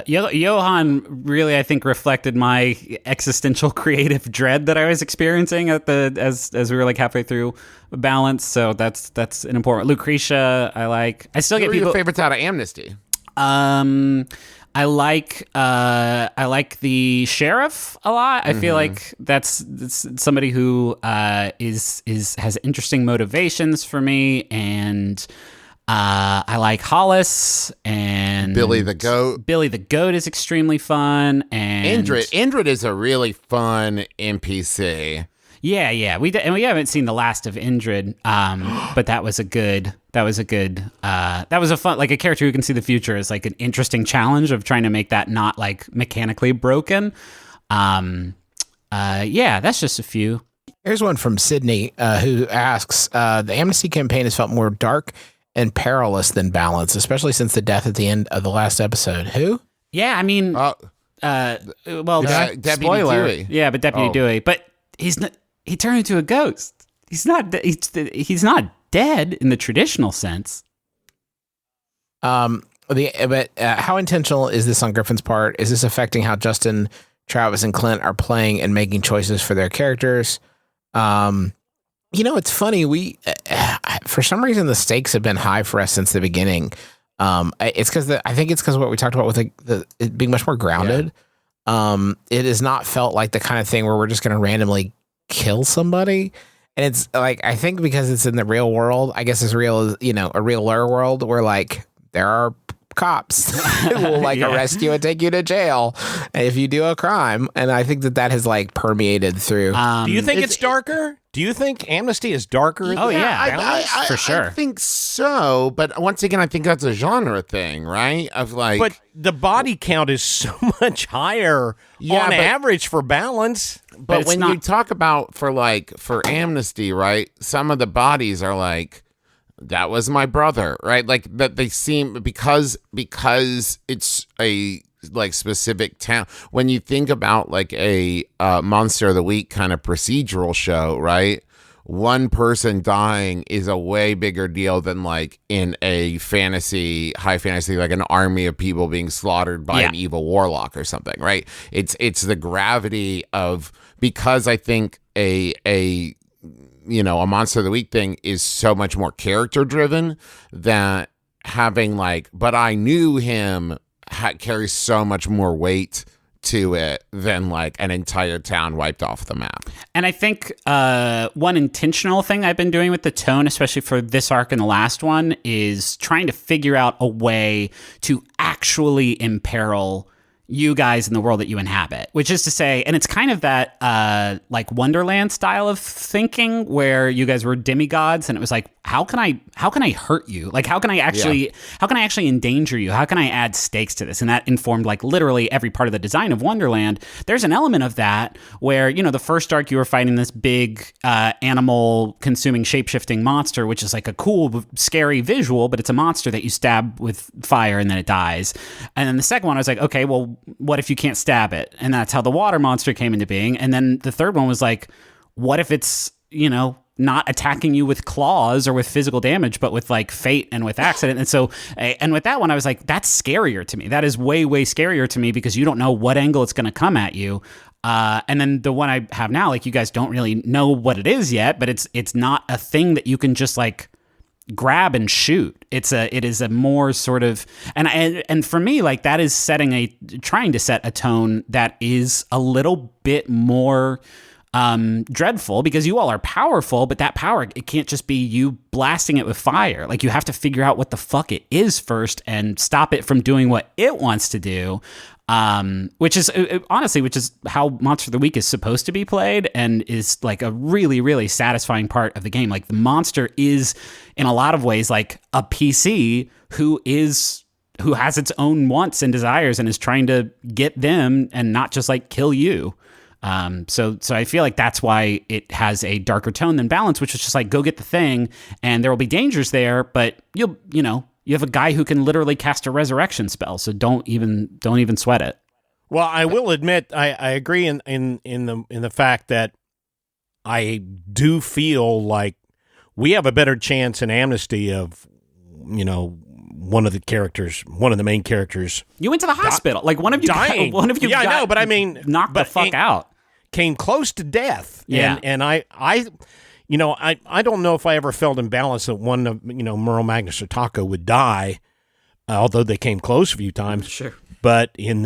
Johan really, I think, reflected my existential creative dread that I was experiencing as we were like halfway through Balance. So that's an important. Lucretia, I like. I still get people. Your favorites out of Amnesty? I like the sheriff a lot. I feel like that's somebody who has interesting motivations for me, and I like Hollis and Billy the Goat. Billy the Goat is extremely fun, and Indrid is a really fun NPC. Yeah. We haven't seen the last of Indrid, but that was a fun, like, a character who can see the future is like an interesting challenge of trying to make that not like mechanically broken. That's just a few. Here's one from Sydney who asks, the Amnesty campaign has felt more dark and perilous than Balance, especially since the death at the end of the last episode. Who? Yeah, I mean, Deputy spoiler. Dewey. Yeah, but Deputy Dewey. But he's not. He turned into a ghost. He's not. He's not dead in the traditional sense. How intentional is this on Griffin's part? Is this affecting how Justin, Travis, and Clint are playing and making choices for their characters? It's funny. We, for some reason, the stakes have been high for us since the beginning. It's because I think it's because what we talked about with it being much more grounded. Yeah. It has not felt like the kind of thing where we're just going to randomly kill somebody. And it's like, I think because it's in the real world, I guess as real as, a realer world where like there are cops who will arrest you and take you to jail if you do a crime. And I think that has like permeated through. Do you think it's darker? Do you think Amnesty is darker? Oh, yeah, for sure. I think so, but once again, I think that's a genre thing, right? Of like, but the body count is so much higher on average for Balance. But when you talk about for Amnesty, right? Some of the bodies are like, that was my brother, right? Like that they seem because it's a like specific town. When you think about like a Monster of the Week kind of procedural show, right? One person dying is a way bigger deal than like in a high fantasy, like an army of people being slaughtered by an evil warlock or something, right? It's the gravity of, because I think a Monster of the Week thing is so much more character driven that having like, but I knew him carries so much more weight to it than like an entire town wiped off the map. And I think one intentional thing I've been doing with the tone, especially for this arc and the last one, is trying to figure out a way to actually imperil you guys in the world that you inhabit, which is to say, and it's kind of that like Wonderland style of thinking where you guys were demigods, and it was like, how can I hurt you? Like, how can I actually endanger you? How can I add stakes to this? And that informed like literally every part of the design of Wonderland. There's an element of that where, the first arc you were fighting this big animal consuming shape-shifting monster, which is like a cool, scary visual, but it's a monster that you stab with fire and then it dies. And then the second one, I was like, okay, well, what if you can't stab it? And that's how the water monster came into being. And then the third one was like, what if it's, not attacking you with claws or with physical damage, but with like fate and with accident? And so, and with that one, I was like, that's scarier to me. That is way, way scarier to me because you don't know what angle it's going to come at you. And then the one I have now, like, you guys don't really know what it is yet, but it's not a thing that you can just like grab and shoot. It is a more sort of, and for me, like, that is trying to set a tone that is a little bit more dreadful because you all are powerful, but that power, it can't just be you blasting it with fire. Like, you have to figure out what the fuck it is first and stop it from doing what it wants to do. Which is honestly, which is how Monster of the Week is supposed to be played, and is like a really, really satisfying part of the game. Like, the monster is in a lot of ways like a PC who has its own wants and desires and is trying to get them and not just like kill you. So I feel like that's why it has a darker tone than Balance, which is just like, go get the thing and there will be dangers there, but you have a guy who can literally cast a resurrection spell. So don't even sweat it. Well, I will admit, I agree in the fact that I do feel like we have a better chance in Amnesty of, one of the main characters. You went to the hospital. Like, one of you dying. Yeah, I know, but I mean, knocked the fuck out. Came close to death. Yeah. And I don't know if I ever felt imbalanced that one of, Merle, Magnus, or Taco would die, although they came close a few times. Sure. But in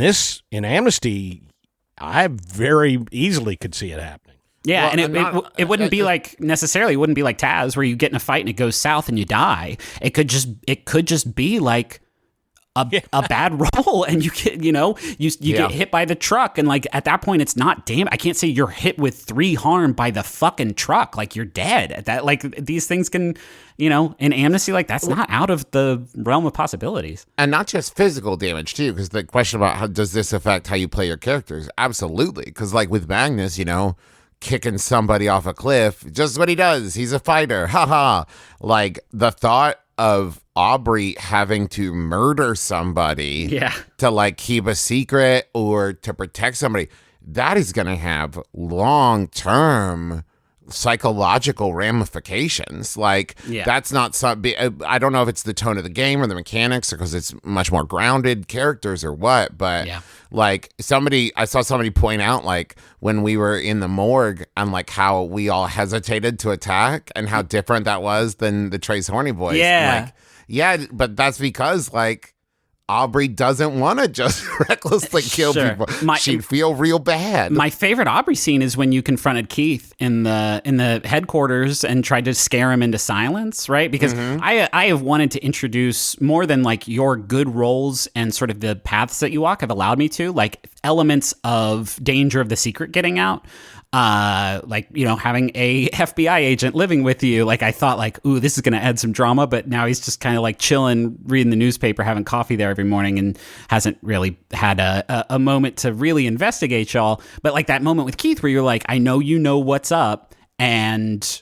Amnesty, I very easily could see it happening. Yeah, Well, and it wouldn't be like necessarily, it wouldn't be like Taz where you get in a fight and it goes south and you die. It could just be like a bad roll and you get, you get hit by the truck, and like at that point it's not I can't say you're hit with 3 harm by the fucking truck, like you're dead. At that, like, these things can, in Amnesty, like, that's not out of the realm of possibilities. And not just physical damage, too, because the question about how does this affect how you play your characters? Absolutely. Because, like, with Magnus, kicking somebody off a cliff, just what he does. He's a fighter. Ha. Like, the thought of Aubrey having to murder somebody to, like, keep a secret or to protect somebody, that is going to have long-term psychological ramifications. Like, that's not something. I don't know if it's the tone of the game or the mechanics, or because it's much more grounded characters or what, but like, I saw somebody point out, like, when we were in the morgue and like how we all hesitated to attack and how different that was than the Trace Horny Boys. But that's because, like, Aubrey doesn't want to just recklessly kill people. She'd feel real bad. My favorite Aubrey scene is when you confronted Keith in the headquarters and tried to scare him into silence, right? Because I have wanted to introduce, more than like your good roles and sort of the paths that you walk have allowed me to, like, elements of danger of the secret getting out. Like, having a FBI agent living with you. Like, I thought, like, ooh, this is going to add some drama, but now he's just kind of like chilling, reading the newspaper, having coffee there every morning, and hasn't really had a moment to really investigate y'all. But like that moment with Keith where you're like, I know you know what's up, and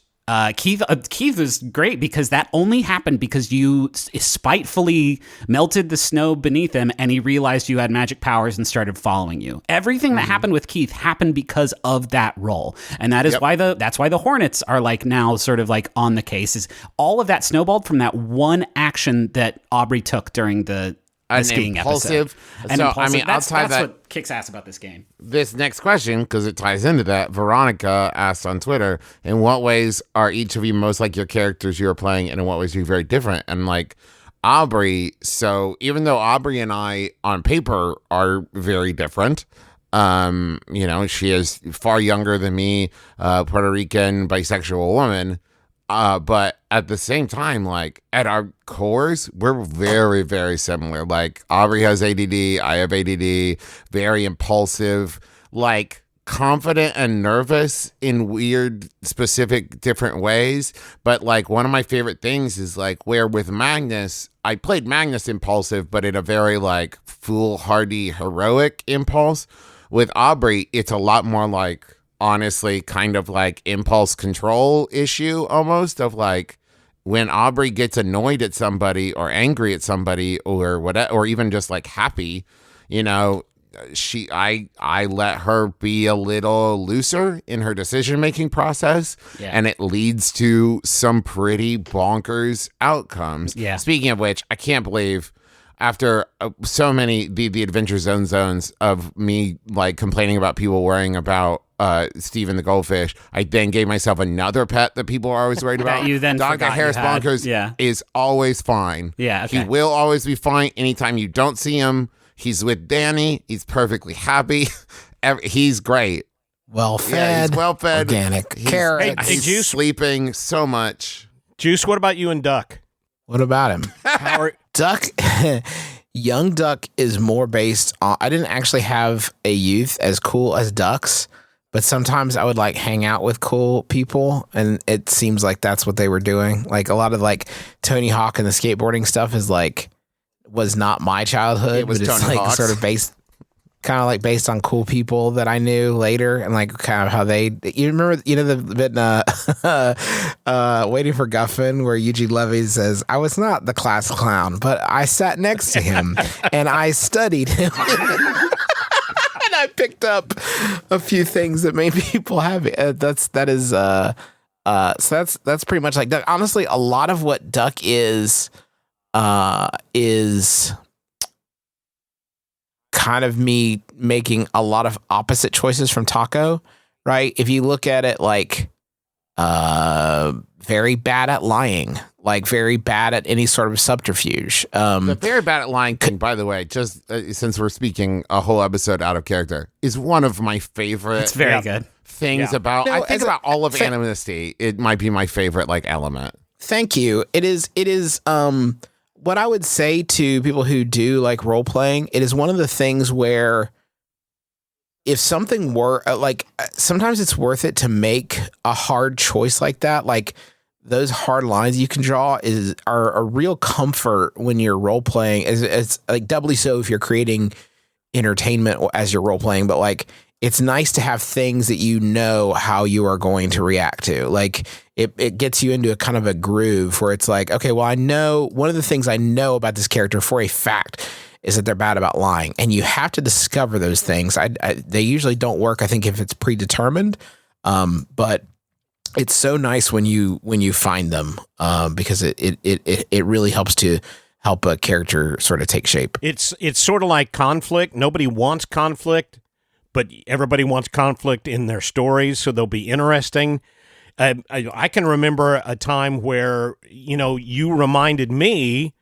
Keith was great because that only happened because you spitefully melted the snow beneath him and he realized you had magic powers and started following you. Everything that happened with Keith happened because of that role. And that is why that's why the Hornets are like now sort of like on the case, is all of that snowballed from that one action that Aubrey took during the skiing episode. And I mean, that's that, what kicks ass about this game. This next question, because it ties into that, Veronica asked on Twitter, in what ways are each of you most like your characters you are playing, and in what ways are you very different? And like Aubrey, so even though Aubrey and I on paper are very different, she is far younger than me, Puerto Rican, bisexual woman. But at the same time, like, at our cores, we're very, very similar. Like, Aubrey has ADD, I have ADD, very impulsive, like, confident and nervous in weird, specific, different ways. But, like, one of my favorite things is, like, where with Magnus, I played Magnus impulsive, but in a very, like, foolhardy, heroic impulse. With Aubrey, it's a lot more, like, honestly, kind of like impulse control issue almost, of like, when Aubrey gets annoyed at somebody or angry at somebody or whatever, or even just like happy, I let her be a little looser in her decision-making process, and it leads to some pretty bonkers outcomes. Yeah. Speaking of which, I can't believe after so many the Adventure Zone zones of me like complaining about people worrying about Steven the goldfish, I then gave myself another pet that people are always worried about. You then Dog forgot got Harris you had. Bonkers is always fine. Yeah, okay. He will always be fine. Anytime you don't see him, he's with Danny. He's perfectly happy. He's great. Well Yeah, he's fed. well fed. Organic carrots. Hey, He's Juice. sleeping so much. Juice, what about you and Duck? What about him? How are, Duck, young Duck is more based on. I didn't actually have a youth as cool as Ducks, but sometimes I would like hang out with cool people, and it seems like that's what they were doing. Like a lot of like Tony Hawk and the skateboarding stuff was not my childhood. It was but it's Tony like Hawk's. sort of kind of like based on cool people that I knew later, and like kind of how they. You remember, the bit Waiting for Guffin, where Eugene Levy says, "I was not the class clown, but I sat next to him and I studied him." And I picked up a few things that made people happy. So that's pretty much like Duck. Honestly, a lot of what Duck is kind of me making a lot of opposite choices from Taco, right? If you look at it like very bad at lying, like very bad at any sort of subterfuge. The very bad at lying thing, by the way, just since we're speaking a whole episode out of character, is one of my favorite It's very good. things about. No, I think as a- about all of Amnesty. It might be my favorite like element. Thank you. It is what I would say to people who do like role playing, it is one of the things where if something were sometimes it's worth it to make a hard choice like that. Like those hard lines you can draw are a real comfort when you're role playing. It's like doubly so if you're creating entertainment as you're role playing, but like it's nice to have things that you know how you are going to react to. Like it gets you into a kind of a groove where it's like, okay, well, I know one of the things I know about this character for a fact is that they're bad about lying, and you have to discover those things. They usually don't work, I think, if it's predetermined, but it's so nice when you find them because it really helps to help a character sort of take shape. it's sort of like conflict. Nobody wants conflict, but everybody wants conflict in their stories, so they'll be interesting. I can remember a time where, you reminded me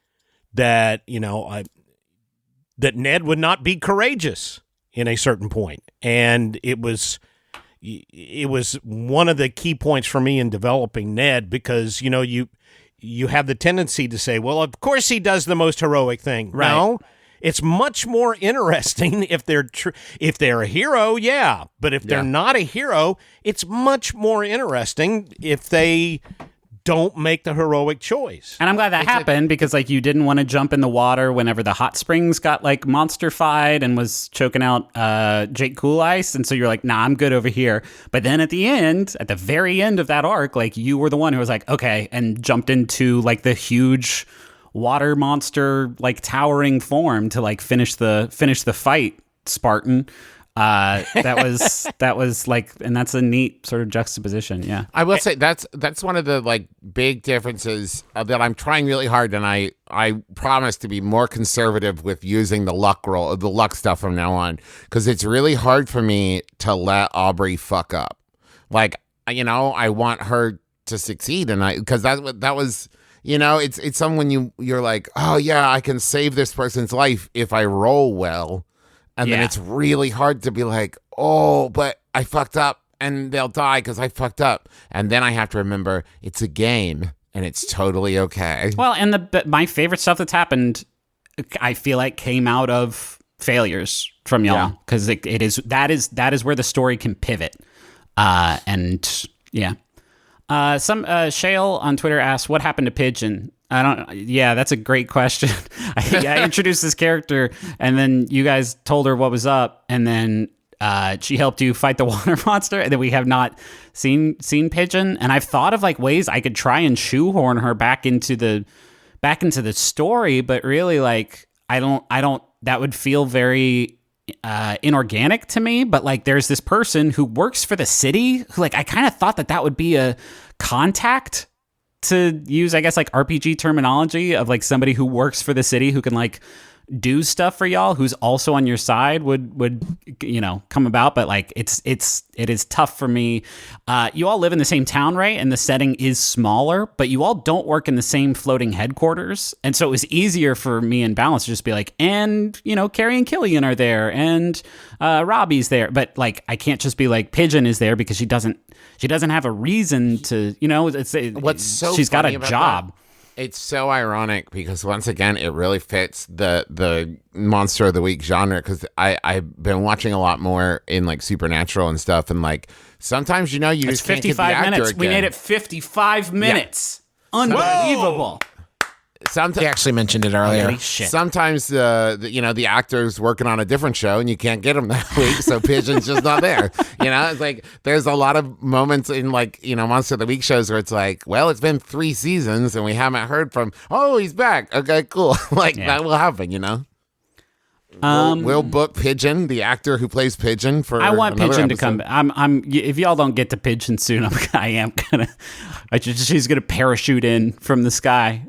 that, that Ned would not be courageous in a certain point. And it was one of the key points for me in developing Ned because, you have the tendency to say, well, of course he does the most heroic thing. Right. No, it's much more interesting if they're a hero, yeah. But if they're not a hero, it's much more interesting if they don't make the heroic choice. And I'm glad that happened because like you didn't want to jump in the water whenever the hot springs got like monster-fied and was choking out Jake Cool Ice. And so you're like, nah, I'm good over here. But then at the very end of that arc, like you were the one who was like, okay, and jumped into like the huge water monster like towering form to like finish the fight, Spartan. That was like, and that's a neat sort of juxtaposition. Yeah. I will say that's one of the like big differences that I'm trying really hard, and I promise to be more conservative with using the luck stuff from now on, because it's really hard for me to let Aubrey fuck up. Like, I want her to succeed, and because that was. It's someone you're like, oh yeah, I can save this person's life if I roll well. And then it's really hard to be like, oh, but I fucked up and they'll die because I fucked up. And then I have to remember it's a game and it's totally okay. Well, and my favorite stuff that's happened, I feel like came out of failures from y'all because that is where the story can pivot. And yeah. Some Shale on Twitter asks, what happened to Pigeon? That's a great question. I introduced this character and then you guys told her what was up and then she helped you fight the water monster and then we have not seen Pigeon. And I've thought of like ways I could try and shoehorn her back into the story, but really like I don't that would feel very inorganic to me. But like there's this person who works for the city who like I kind of thought that would be a contact, to use I guess like RPG terminology, of like somebody who works for the city who can like do stuff for y'all, who's also on your side, would come about. But like it is tough for me. You all live in the same town, right? And the setting is smaller, but you all don't work in the same floating headquarters, and so it was easier for me and Balance to just be like, and Carrie and Killian are there, and Robbie's there, but like I can't just be like Pigeon is there because she doesn't have a reason to. What's so she's got funny a about job. that? It's so ironic because once again, it really fits the Monster of the Week genre, because I've been watching a lot more in like Supernatural and stuff, and like sometimes you just can't get the 55 actor minutes. again. We made it 55 minutes. Unbelievable. Sometimes He actually mentioned it earlier. Holy shit. Sometimes the actor's working on a different show and you can't get him that week, so Pigeon's just not there. It's like there's a lot of moments in like Monster of the Week shows where it's like, well, it's been 3 seasons and we haven't heard from. Oh, he's back. Okay, cool. That will happen. We'll book Pigeon, the actor who plays Pigeon, for. I want another Pigeon to episode. come. I'm. If y'all don't get to Pigeon soon, I am gonna. She's gonna parachute in from the sky.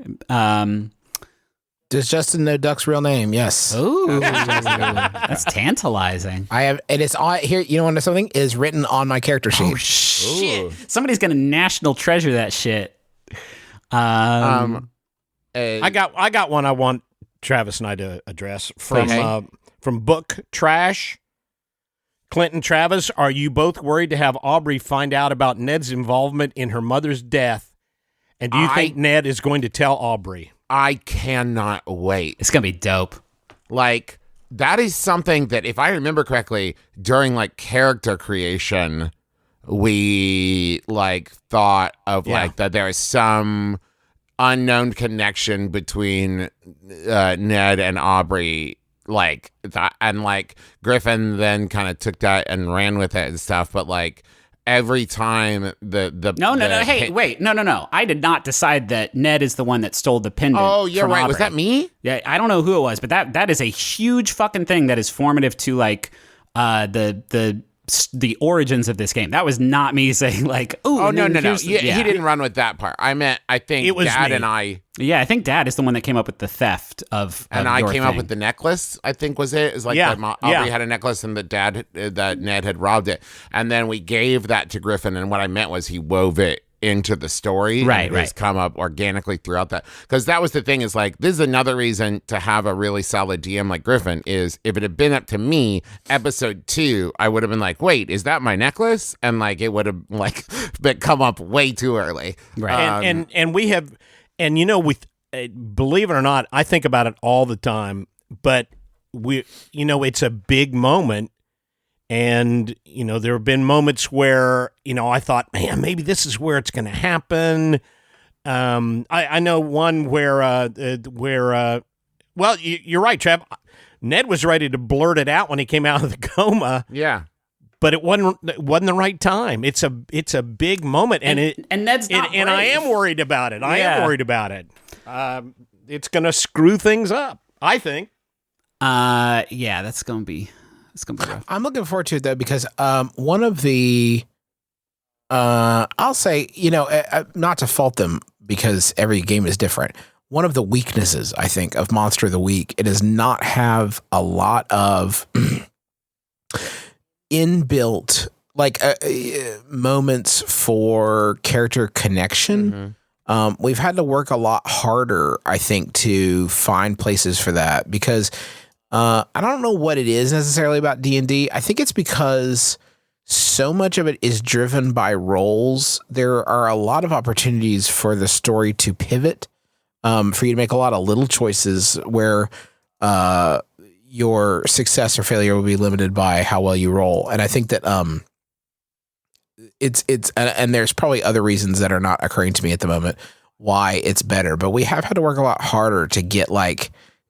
Does Justin know Duck's real name? Yes. Ooh, that's tantalizing. I have, and it's on here. You know what? Something is written on my character sheet. Oh shit! Ooh. Somebody's gonna national treasure that shit. I got one I want Travis and I to address from Book Trash. Clinton, Travis, are you both worried to have Aubrey find out about Ned's involvement in her mother's death? And do you think Ned is going to tell Aubrey? I cannot wait. It's gonna be dope. Like, that is something that, if I remember correctly, during like character creation, we like thought of like that there is some unknown connection between Ned and Aubrey, like that, and like Griffin then kind of took that and ran with it and stuff. But like every time No. Hey, wait, no. I did not decide that Ned is the one that stole the pendant. Oh, you're from right. Aubrey. Was that me? Yeah, I don't know who it was, but that is a huge fucking thing that is formative to like the origins of this game. That was not me saying like, Oh, no. He He didn't run with that part. I think It was Dad me. and I. Yeah, I think Dad is the one that came up with the theft of. And of I your came up thing. with the necklace, I think was it. It's like Yeah, that Aubrey yeah. had a necklace and that Ned had robbed it. And then we gave that to Griffin. And what I meant was he wove it into the story. Right, and it has right. come up organically throughout that. Because that was the thing, is like, this is another reason to have a really solid DM like Griffin, is if it had been up to me, episode 2, I would have been like, wait, is that my necklace? And like, it would have like come up way too early. Right. And we have, and with believe it or not, I think about it all the time. But it's a big moment, and there have been moments where I thought, man, maybe this is where it's going to happen. I know one where well, you're right, Trev. Ned was ready to blurt it out when he came out of the coma. Yeah. But it wasn't the right time. It's a big moment, and Ned's not and I brave. am worried about it. I am Yeah. worried about it. It's going to screw things up, I think. Yeah, it's gonna be rough. I'm looking forward to it though, because one of the I'll say, not to fault them because every game is different. One of the weaknesses, I think, of Monster of the Week, it does not have a lot of inbuilt like moments for character connection. We've had to work a lot harder, I think, to find places for that, because I don't know what it is necessarily about D&D. I think it's because so much of it is driven by roles. There are a lot of opportunities for the story to pivot, for you to make a lot of little choices where your success or failure will be limited by how well you roll. And I think that and there's probably other reasons that are not occurring to me at the moment why it's better, but we have had to work a lot harder to get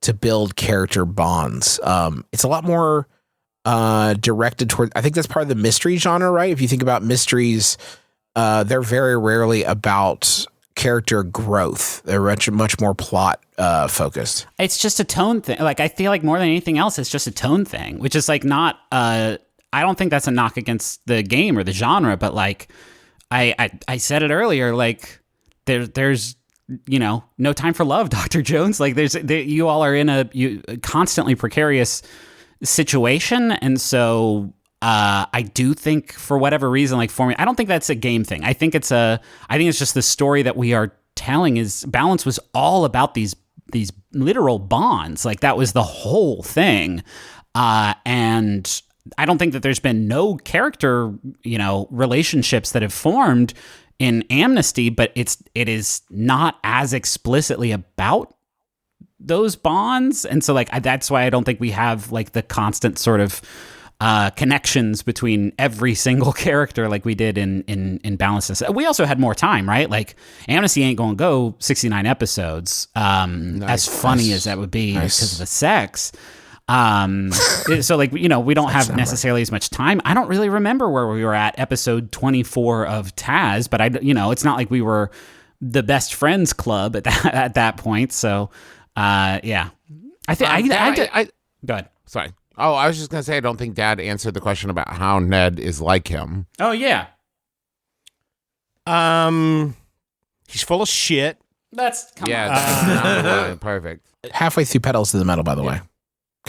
to build character bonds. It's a lot more directed toward, I think that's part of the mystery genre, right? If you think about mysteries, they're very rarely about character growth. They're much more plot focused. It's just a tone thing. Like, I feel like more than anything else, it's just a tone thing, which is like not. I don't think that's a knock against the game or the genre, but like, I said it earlier. Like, there's no time for love, Dr. Jones. Like you all are in a constantly precarious situation. And so I do think for whatever reason, like for me, I don't think that's a game thing. I think it's just the story that we are telling is Balance was all about these literal bonds. Like that was the whole thing. And I don't think that there's been no character, relationships that have formed in Amnesty, but it is not as explicitly about those bonds. And so like that's why I don't think we have like the constant sort of connections between every single character like we did in Balance. We also had more time, right? Like Amnesty ain't gonna go 69 episodes. As funny as that would be because of the sex. So like, we don't have necessarily as much time. I don't really remember where we were at episode 24 of Taz, but it's not like we were the best friends club at that point. So, yeah, I think go ahead. Sorry. Oh, I was just going to say, I don't think Dad answered the question about how Ned is like him. Oh, yeah. He's full of shit. That's perfect. Halfway through Pedals to the Metal, by the way.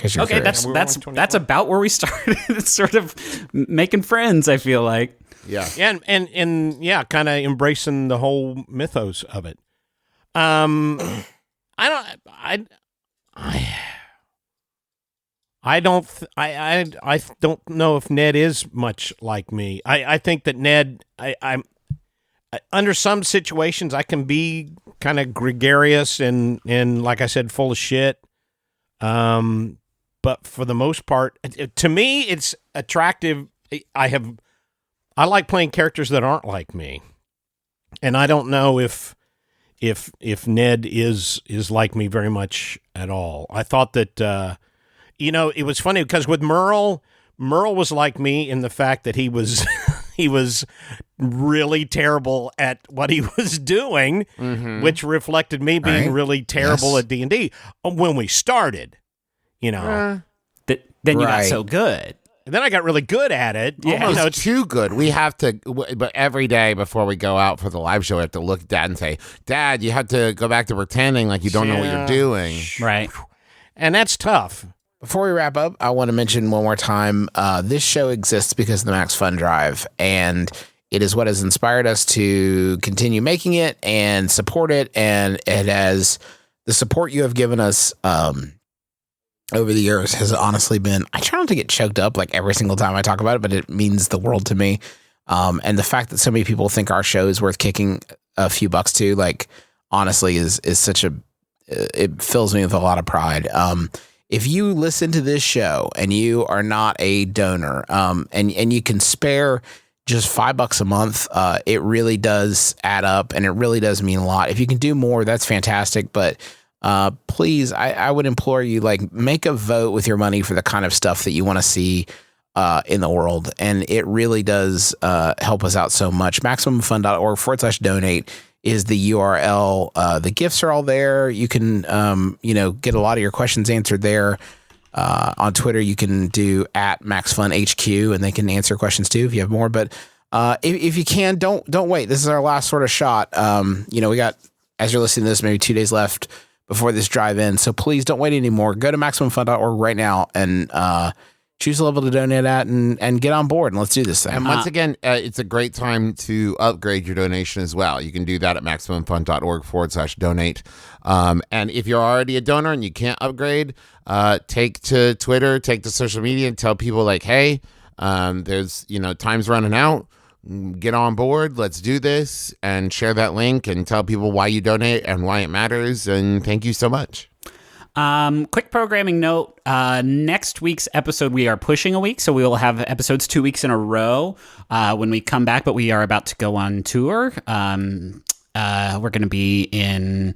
Okay, that's about where we started. It's sort of making friends, I feel like. Yeah. And yeah, kind of embracing the whole mythos of it. I don't know if Ned is much like me. I think that Ned, I'm under some situations I can be kind of gregarious and like I said, full of shit. But for the most part, to me, it's attractive. I like playing characters that aren't like me, and I don't know if Ned is like me very much at all. I thought that it was funny because with Merle was like me in the fact that he was he was really terrible at what he was doing, which reflected me being really terrible at D&D when we started. Then you got so good. And then I got really good at it. Yeah, almost too good. We have to, but every day before we go out for the live show, we have to look at Dad and say, Dad, you have to go back to pretending like you don't know what you're doing. Right. And that's tough. Before we wrap up, I want to mention one more time, this show exists because of the MaxFunDrive, and it is what has inspired us to continue making it and support it, and it has the support you have given us over the years has honestly been, I try not to get choked up like every single time I talk about it, but it means the world to me. And the fact that so many people think our show is worth kicking a few bucks to, like, honestly is such it fills me with a lot of pride. If you listen to this show and you are not a donor, and you can spare just $5 a month, it really does add up and it really does mean a lot. If you can do more, that's fantastic. But please, I would implore you, like, make a vote with your money for the kind of stuff that you want to see in the world. And it really does help us out so much. MaximumFun.org/donate is the URL. The gifts are all there. You can, get a lot of your questions answered there. On Twitter, you can do @MaxFunHQ, and they can answer questions too if you have more. But if you can, don't wait. This is our last sort of shot. We got, as you're listening to this, maybe 2 days left before this drive in. So please don't wait anymore. Go to MaximumFun.org right now and choose a level to donate at and get on board, and let's do this thing. And once again, it's a great time to upgrade your donation as well. You can do that at MaximumFun.org/donate. And if you're already a donor and you can't upgrade, take to Twitter, take to social media and tell people like, hey, there's, time's running out. Get on board. Let's do this, and share that link and tell people why you donate and why it matters. And thank you so much. Quick programming note. Next week's episode, we are pushing a week, so we will have episodes 2 weeks in a row when we come back, but we are about to go on tour. We're going to be in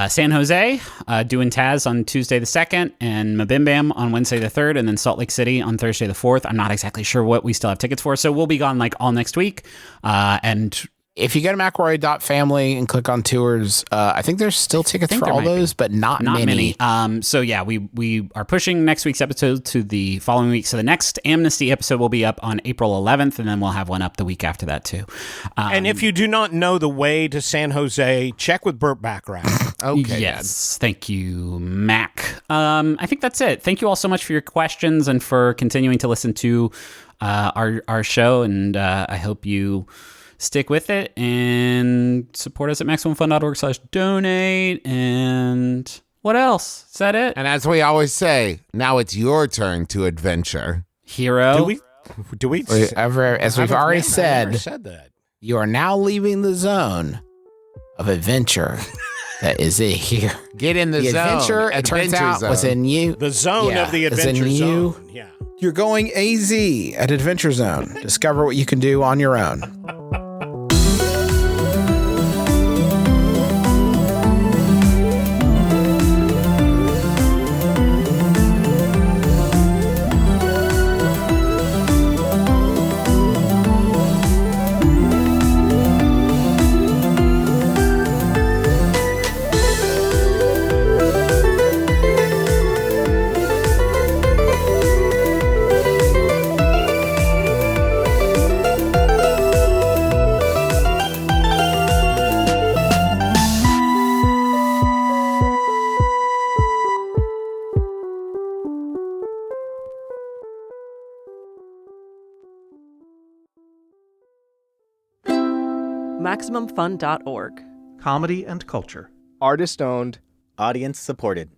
San Jose, doing Taz on Tuesday the 2nd, and Mabimbam on Wednesday the 3rd, and then Salt Lake City on Thursday the 4th. I'm not exactly sure what we still have tickets for, so we'll be gone like all next week. And If you go to McElroy.family and click on tours, I think there's still tickets for all those, but not many. So yeah, we are pushing next week's episode to the following week. So the next Amnesty episode will be up on April 11th, and then we'll have one up the week after that too. And if you do not know the way to San Jose, check with Burt Bacharach. Okay. Yes. Thank you, Mac. I think that's it. Thank you all so much for your questions and for continuing to listen to our show. And I hope you stick with it and support us at MaximumFun.org/donate. And what else? Is that it? And as we always say, now it's your turn to adventure. Hero. Do we? As we've already said, that. you are now leaving the zone of adventure that is it here. Get in the zone. Adventure, it turns out, was in you. The zone of the adventure zone. Yeah. You're going AZ at Adventure Zone. Discover what you can do on your own. MaximumFun.org. Comedy and culture. Artist owned, audience supported.